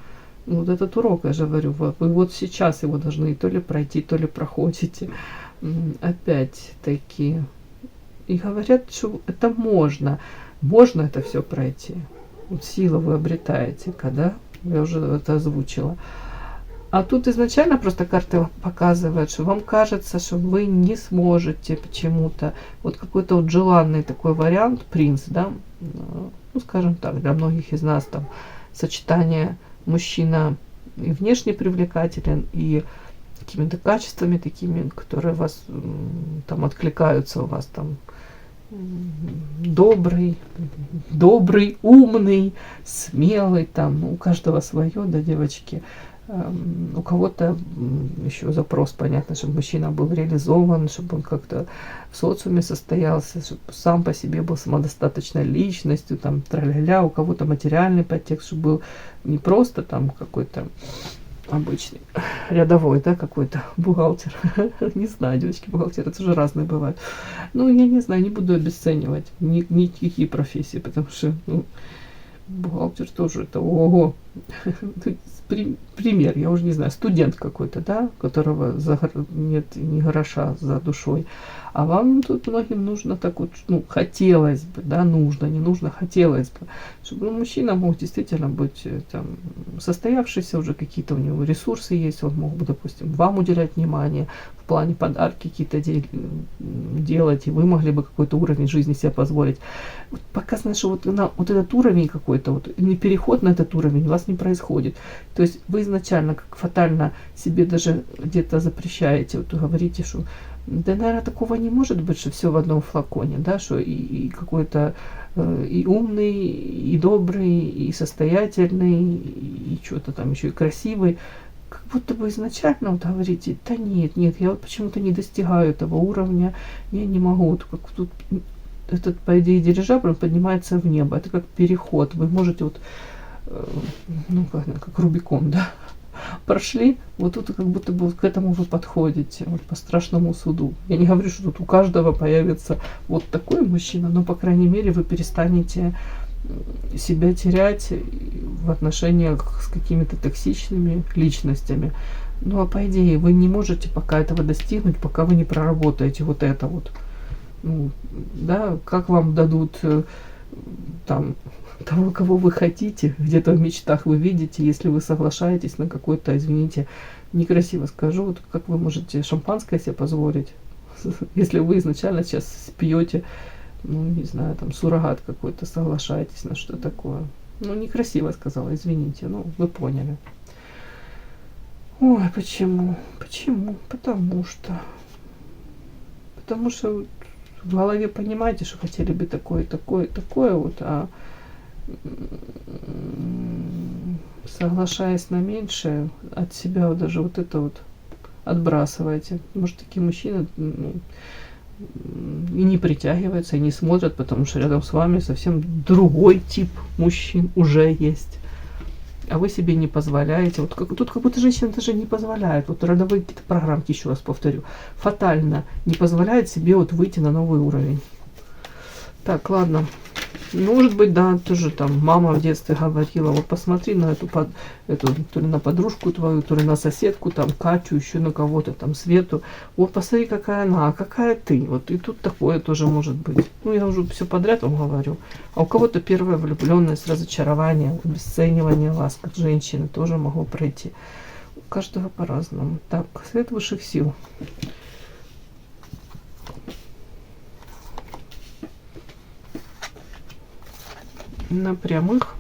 [SPEAKER 1] вот этот урок, я же говорю, вы вот сейчас его должны то ли пройти, то ли проходите. Опять-таки. И говорят, что это можно это все пройти. Вот силу вы обретаете, когда я уже это озвучила. А тут изначально просто карты показывают, что вам кажется, что вы не сможете почему-то. Вот какой-то вот желанный такой вариант, принц, да, ну, скажем так, для многих из нас там сочетание мужчина и внешне привлекателен, и какими-то качествами такими, которые вас там откликаются, у вас там добрый, умный, смелый, там у каждого свое, да, девочки. У кого-то еще запрос, понятно, чтобы мужчина был реализован, чтобы он как-то в социуме состоялся, чтобы сам по себе был самодостаточной личностью, там, тра-ля-ля, у кого-то материальный подтекст, чтобы был не просто там какой-то обычный рядовой, да, какой-то бухгалтер. Не знаю, девочки, бухгалтеры тоже разные бывают. Ну, я не знаю, не буду обесценивать никакие профессии, потому что, ну, бухгалтер тоже это ого. Пример, я уже не знаю, студент какой-то, да, которого нет ни гроша за душой. А вам тут многим нужно так вот, ну, хотелось бы, да, нужно, не нужно, хотелось бы, чтобы мужчина мог действительно быть там состоявшийся, уже какие-то у него ресурсы есть, он мог бы, допустим, вам уделять внимание, в плане подарки какие-то делать, и вы могли бы какой-то уровень жизни себе позволить. Вот показано, что вот, вот этот уровень какой-то, вот, или переход на этот уровень у вас не происходит. То есть вы изначально как фатально себе даже где-то запрещаете, вот говорите, что да, наверное, такого не может быть, что все в одном флаконе, да, что и какой-то и умный, и добрый, и состоятельный, и что-то там еще и красивый. Как будто бы изначально вот говорите, да нет, я вот почему-то не достигаю этого уровня, я не могу, вот как тут этот, по идее, дирижабль поднимается в небо, это как переход, вы можете вот, ну, как Рубикон, да, прошли, вот тут как будто бы к этому вы подходите, вот по страшному суду. Я не говорю, что тут у каждого появится вот такой мужчина, но, по крайней мере, вы перестанете себя терять в отношениях с какими-то токсичными личностями. Ну, а по идее, вы не можете пока этого достигнуть, пока вы не проработаете вот это вот. Ну, да, как вам дадут там того, кого вы хотите, где-то в мечтах вы видите, если вы соглашаетесь на какой-то, извините, некрасиво скажу, вот как вы можете шампанское себе позволить, если вы изначально сейчас пьете, ну, не знаю, там, суррогат какой-то, соглашаетесь на что такое. Ну, некрасиво сказала, извините, ну, вы поняли. Ой, почему? Потому что потому что в голове понимаете, что хотели бы такое, такое, такое вот, а соглашаясь на меньшее, от себя вот даже вот это вот отбрасываете. Может, такие мужчины и не притягиваются, и не смотрят, потому что рядом с вами совсем другой тип мужчин уже есть. А вы себе не позволяете. Вот тут как будто женщина даже не позволяет. Вот родовые какие-то программки, еще раз повторю, фатально не позволяет себе вот выйти на новый уровень. Так, ладно. Может быть, да, тоже там мама в детстве говорила, вот посмотри на эту то ли на подружку твою, то ли на соседку, там, Катю, еще на кого-то, там, Свету. Вот посмотри, какая она, а какая ты. Вот и тут такое тоже может быть. Ну, я уже все подряд вам говорю. А у кого-то первая влюбленность, разочарование, обесценивание вас, как женщины, тоже могло пройти. У каждого по-разному. Так, свет высших сил. На прямых.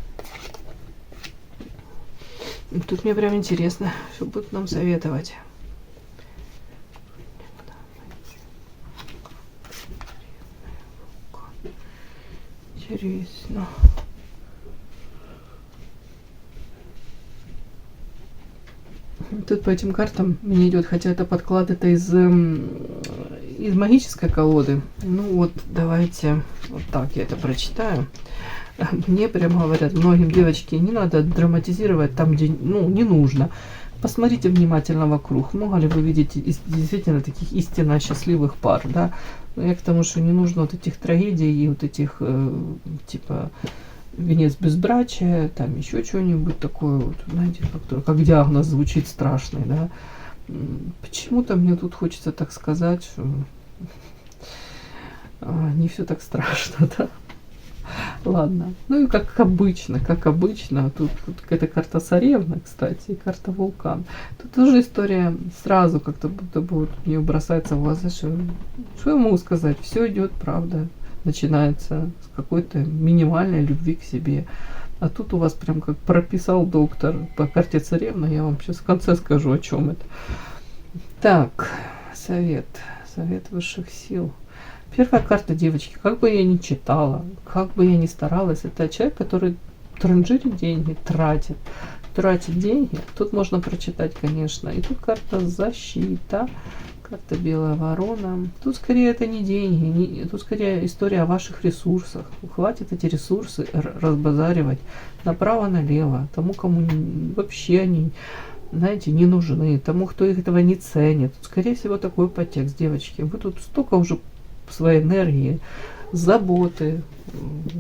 [SPEAKER 1] Тут мне прям интересно, что будут нам советовать. Интересно. Тут по этим картам мне идет, хотя это подклад, это из магической колоды. Ну вот, давайте вот так я это прочитаю. Мне прямо говорят, многим девочки, не надо драматизировать там, где не нужно. Посмотрите внимательно вокруг. Много ли вы видите действительно таких истинно счастливых пар, да? Я к тому, что не нужно вот этих трагедий и вот этих, типа, венец безбрачия, там еще что-нибудь такое, вот, знаете, как диагноз звучит страшный, да? Почему-то мне тут хочется так сказать, что не все так страшно, да? Ладно. Ну и как обычно, тут какая-то карта царевна, кстати, и карта вулкан. Тут тоже история сразу как-то будто бы вот мне бросается в глаза, что я могу сказать, все идет, правда, начинается с какой-то минимальной любви к себе. А тут у вас прям как прописал доктор по карте царевна, я вам сейчас в конце скажу, о чем это. Так, совет высших сил. Первая карта, девочки, как бы я ни читала, как бы я ни старалась, это человек, который транжирит деньги, тратит деньги. Тут можно прочитать, конечно. И тут карта защита, карта белая ворона. Тут скорее это не деньги, тут скорее история о ваших ресурсах. Хватит эти ресурсы разбазаривать направо-налево, тому, кому вообще они, знаете, не нужны, тому, кто их этого не ценит. Тут, скорее всего, такой подтекст, девочки. Вы тут столько уже своей энергии, заботы,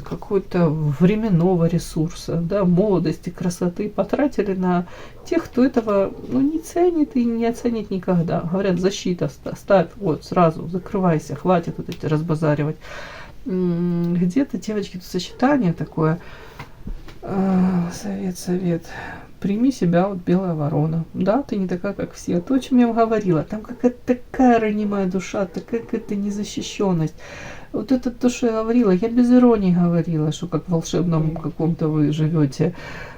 [SPEAKER 1] какой-то временного ресурса, да, молодости, красоты потратили на тех, кто этого не ценит и не оценит никогда. Говорят, защита, ставь, вот, сразу, закрывайся, хватит вот эти разбазаривать. Где-то, девочки, тут сочетание такое, совет. Прими себя, вот белая ворона. Да, ты не такая, как все. То, о чем я вам говорила. Там какая-то такая ранимая душа, такая какая-то незащищенность. Вот это то, что я говорила. Я без иронии говорила, что как в волшебном каком-то вы живете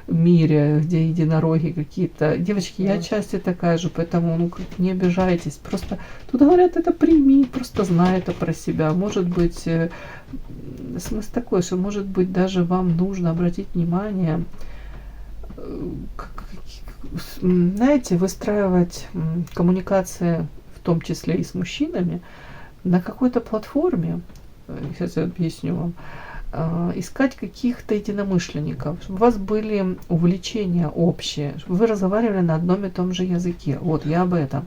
[SPEAKER 1] мире, где единороги какие-то. Девочки, я отчасти такая же, поэтому не обижайтесь. Просто тут говорят, это прими, просто знай это про себя. Может быть, смысл такой, что может быть даже вам нужно обратить внимание, знаете, выстраивать коммуникации, в том числе и с мужчинами, на какой-то платформе, сейчас я объясню вам, искать каких-то единомышленников, чтобы у вас были увлечения общие, чтобы вы разговаривали на одном и том же языке. Вот, я об этом.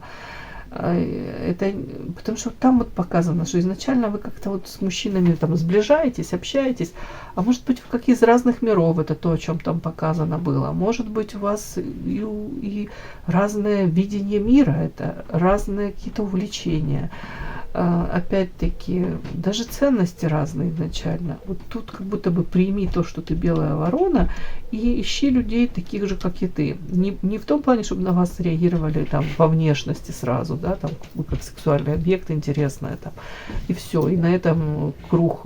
[SPEAKER 1] Это потому что там вот показано, что изначально вы как-то вот с мужчинами там сближаетесь, общаетесь, а может быть вы как из разных миров, это то, о чем там показано было. Может быть у вас и разное видение мира, это разные какие-то увлечения. Опять-таки, даже ценности разные изначально. Вот тут как будто бы прими то, что ты белая ворона, и ищи людей таких же, как и ты. Не в том плане, чтобы на вас реагировали там во внешности сразу, да, там вы как сексуальный объект интересный, там, и все. И на этом круг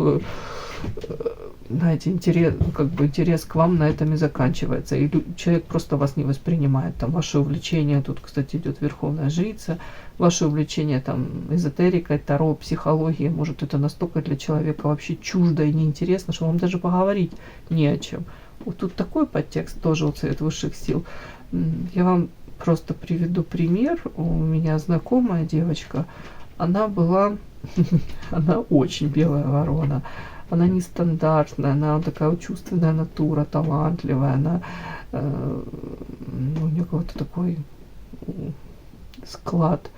[SPEAKER 1] знаете, интерес, как бы интерес к вам на этом и заканчивается. И человек просто вас не воспринимает. Там ваше увлечение, тут, кстати, идет Верховная Жрица, ваше увлечение там эзотерикой, таро, психологией, может, это настолько для человека вообще чуждо и неинтересно, что вам даже поговорить не о чем. Вот тут такой подтекст тоже вот Совет Высших Сил. Я вам просто приведу пример. У меня знакомая девочка, она была, она очень белая ворона. Она нестандартная, она такая чувственная натура, талантливая, она, у нее какой-то такой склад,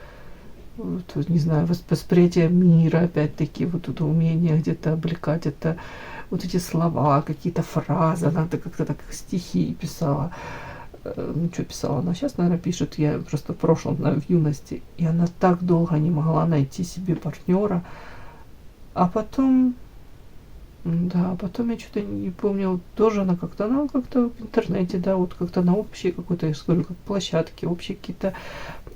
[SPEAKER 1] вот, не знаю, восприятие мира, опять-таки, вот это умение где-то облекать это, вот эти слова, какие-то фразы, она как-то так стихи писала. Ну, что писала она сейчас, наверное, пишет, я просто в прошлом знаю, в юности, и она так долго не могла найти себе партнера, а потом... Да, потом я что-то не помню, тоже она как-то в интернете, да, вот как-то на общей какой-то, я же говорю, как площадке, общие какие-то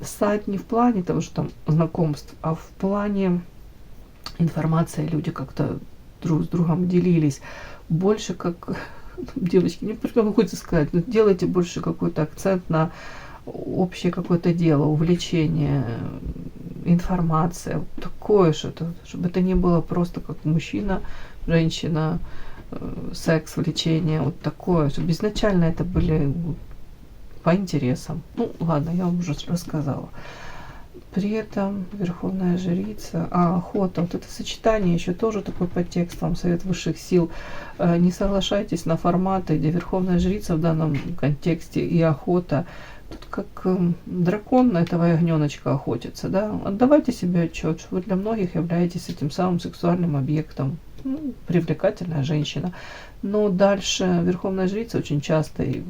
[SPEAKER 1] сайт, не в плане того, что там знакомств, а в плане информации люди как-то друг с другом делились. Больше как девочки, не прям хочется сказать, но делайте больше какой-то акцент на общее какое-то дело, увлечение, информация, вот такое что-то, чтобы это не было просто как мужчина, женщина, секс, влечение, вот такое, чтобы изначально это были по интересам. Ну, ладно, я вам уже рассказала. При этом Верховная Жрица, охота, вот это сочетание еще тоже такой подтекст, вам Совет Высших Сил. Не соглашайтесь на форматы, где Верховная Жрица в данном контексте и охота. Тут как дракон на этого ягненочка охотится, да. Отдавайте себе отчет, что вы для многих являетесь этим самым сексуальным объектом. Ну, привлекательная женщина. Но дальше Верховная Жрица очень часто, и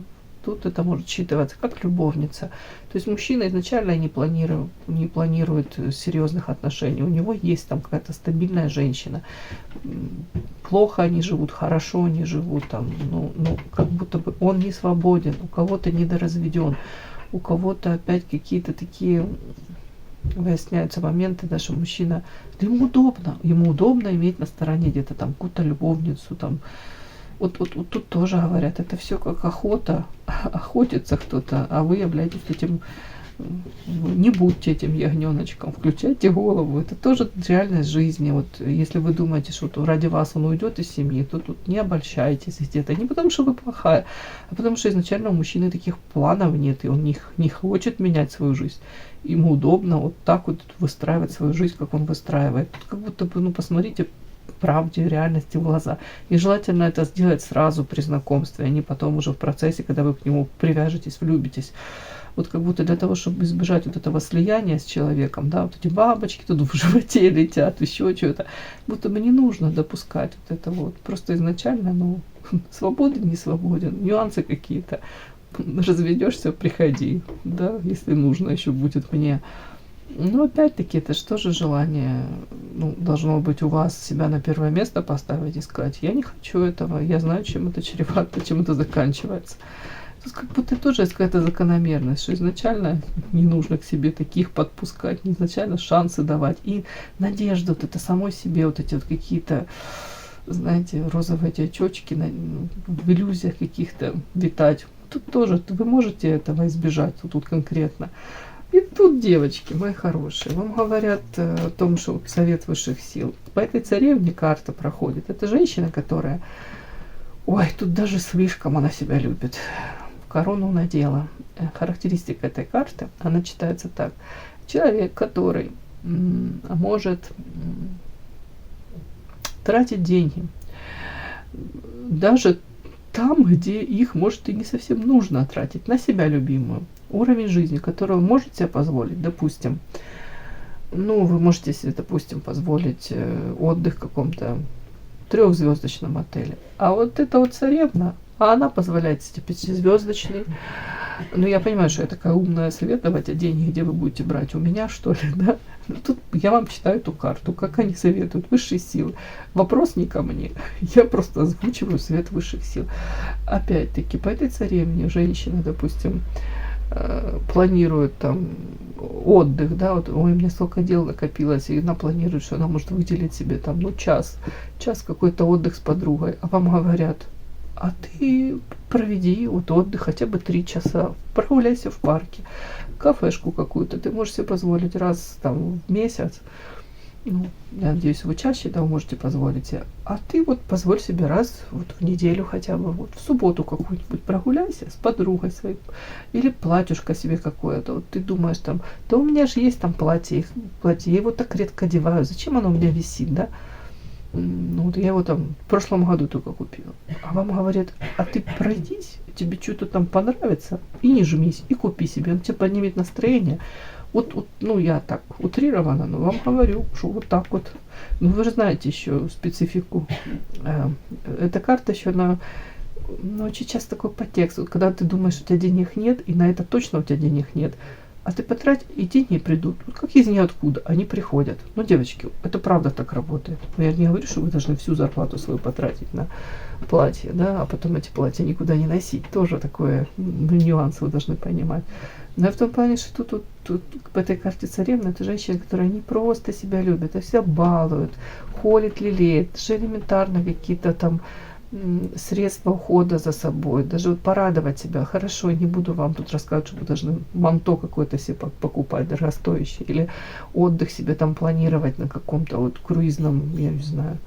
[SPEAKER 1] тут это может считываться как любовница. То есть мужчина изначально не планирует серьезных отношений. У него есть там какая-то стабильная женщина. Плохо они живут, хорошо они живут, там, ну, как будто бы он не свободен, у кого-то недоразведен, у кого-то опять какие-то такие выясняются моменты, да, что мужчина, да ему удобно иметь на стороне где-то там какую-то любовницу, там, вот тут тоже говорят, это все как охота, охотится кто-то, а вы являетесь этим, не будьте этим ягненочком, включайте голову, это тоже реальность жизни. Вот если вы думаете, что вот ради вас он уйдет из семьи, то тут не обольщайтесь где-то, не потому что вы плохая, а потому что изначально у мужчины таких планов нет, и он не хочет менять свою жизнь. Ему удобно вот так вот выстраивать свою жизнь, как он выстраивает. Тут как будто бы, ну, посмотрите правде, реальности в глаза. И желательно это сделать сразу при знакомстве, а не потом уже в процессе, когда вы к нему привяжетесь, влюбитесь. Вот как будто для того, чтобы избежать вот этого слияния с человеком, да, вот эти бабочки тут в животе летят, еще что-то, будто бы не нужно допускать вот это вот. Просто изначально, ну, свободен, не свободен, нюансы какие-то. Разведешься, приходи, да, если нужно еще будет мне. Но опять-таки, это что же желание, ну, должно быть у вас себя на первое место поставить и сказать, я не хочу этого, я знаю, чем это чревато, чем это заканчивается. Тут как будто тоже есть какая-то закономерность, что изначально не нужно к себе таких подпускать, изначально шансы давать и надежду вот это самой себе, вот эти вот какие-то, знаете, розовые эти очечки в иллюзиях каких-то витать. Тут тоже вы можете этого избежать, тут конкретно. И тут, девочки, мои хорошие, вам говорят о том, что вот Совет Высших Сил. По этой царевне карта проходит. Это женщина, которая... Ой, тут даже слишком она себя любит. Корону надела. Характеристика этой карты, она читается так. Человек, который может тратить деньги. Даже там, где их, может, и не совсем нужно тратить, на себя любимую. Уровень жизни, который вы можете себе позволить, допустим, ну, вы можете себе, допустим, позволить отдых в каком-то 3-звездочном отеле. А вот эта вот царевна, она позволяет себе 5-звездочный. Ну, я понимаю, что я такая умная, советовать, а деньги где вы будете брать? У меня, что ли, да? Тут я вам читаю эту карту, как они советуют, высшие силы. Вопрос не ко мне, я просто озвучиваю совет высших сил. Опять-таки, по этой царевне женщина, допустим, планирует там отдых, да, вот, ой, у меня столько дел накопилось, и она планирует, что она может выделить себе там, ну, час какой-то отдых с подругой, а вам говорят, а ты проведи вот отдых хотя бы 3 часа, прогуляйся в парке, кафешку какую-то, ты можешь себе позволить раз там в месяц, ну, я надеюсь, вы чаще, да, вы можете позволить себе. А ты вот позволь себе раз вот в неделю хотя бы, вот в субботу какую-нибудь прогуляйся с подругой своей. Или платьюшко себе какое-то. Вот ты думаешь там, да у меня же есть там платье, я его так редко одеваю, зачем оно у меня висит, да? Ну вот я его там в прошлом году только купила. А вам говорят, а ты пройдись, тебе что-то там понравится, и не жмись, и купи себе. Он тебе поднимет настроение. Вот, ну, я так утрированно, но вам говорю, что вот так вот. Ну, вы же знаете еще специфику. Эта карта еще, она, ну, очень часто такой подтекст. Вот, когда ты думаешь, что у тебя денег нет, и на это точно у тебя денег нет, а ты потрать, и деньги придут. Вот как из ниоткуда, они приходят. Ну, девочки, это правда так работает. Я не говорю, что вы должны всю зарплату свою потратить на платье, да, а потом эти платья никуда не носить. Тоже такое, нюанс вы должны понимать. Но в том плане, что тут в этой карте царевны, это женщины, которые не просто себя любят, а себя балуют, холят, лелеют, даже элементарно какие-то там средства ухода за собой, даже вот порадовать себя. Хорошо, не буду вам тут рассказывать, что вы должны манто какое-то себе покупать, дорогостоящее, или отдых себе там планировать на каком-то вот круизном, я не знаю,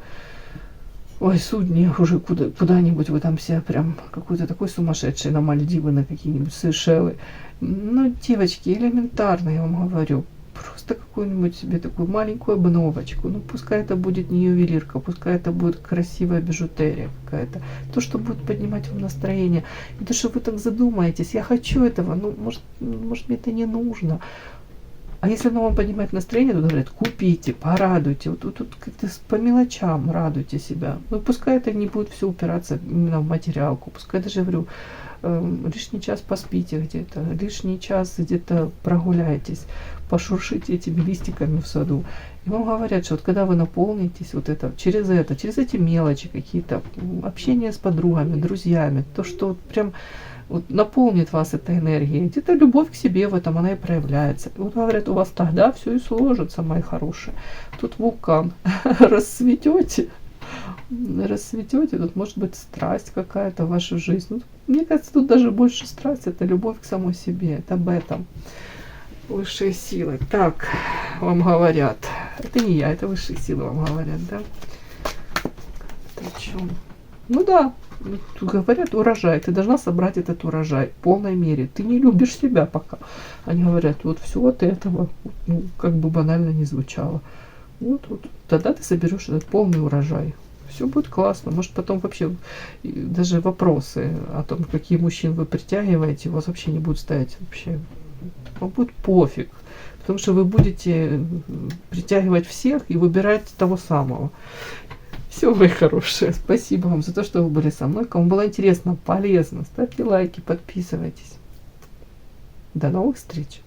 [SPEAKER 1] ой, судне уже куда-нибудь вы там себя прям какой-то такой сумасшедший на Мальдивы, на какие-нибудь Сейшелы. Ну, девочки, элементарно, я вам говорю. Просто какую-нибудь себе такую маленькую обновочку. Ну, пускай это будет не ювелирка, пускай это будет красивая бижутерия какая-то. То, что будет поднимать вам настроение. И то, что вы так задумаетесь, я хочу этого, ну, может мне это не нужно. А если оно вам поднимает настроение, то говорят, купите, порадуйте. Вот тут как-то по мелочам радуйте себя. Ну, пускай это не будет все упираться именно в материалку. Пускай даже, говорю, лишний час поспите где-то, лишний час где-то прогуляйтесь, пошуршите этими листиками в саду. И вам говорят, что вот когда вы наполнитесь вот это, через эти мелочи какие-то, общение с подругами, друзьями, то, что вот прям вот наполнит вас этой энергией. Где-то любовь к себе в этом, она и проявляется. И вот говорят, у вас тогда все и сложится, мои хорошие. Тут вулкан. Расцветете, тут может быть страсть какая-то в вашу жизнь. Ну, мне кажется, тут даже больше страсть, это любовь к самой себе, это об этом. Высшие силы. Так, вам говорят. Это не я, это высшие силы вам говорят, да? О чем? Ну да, тут говорят, урожай, ты должна собрать этот урожай в полной мере. Ты не любишь себя пока. Они говорят, вот все от этого, ну, как бы банально не звучало. Вот, тогда ты соберешь этот полный урожай. Все будет классно. Может, потом вообще даже вопросы о том, какие мужчин вы притягиваете, у вас вообще не будут стоять вообще. Вам будет пофиг. Потому что вы будете притягивать всех и выбирать того самого. Все, мои хорошие. Спасибо вам за то, что вы были со мной. Кому было интересно, полезно, ставьте лайки, подписывайтесь. До новых встреч.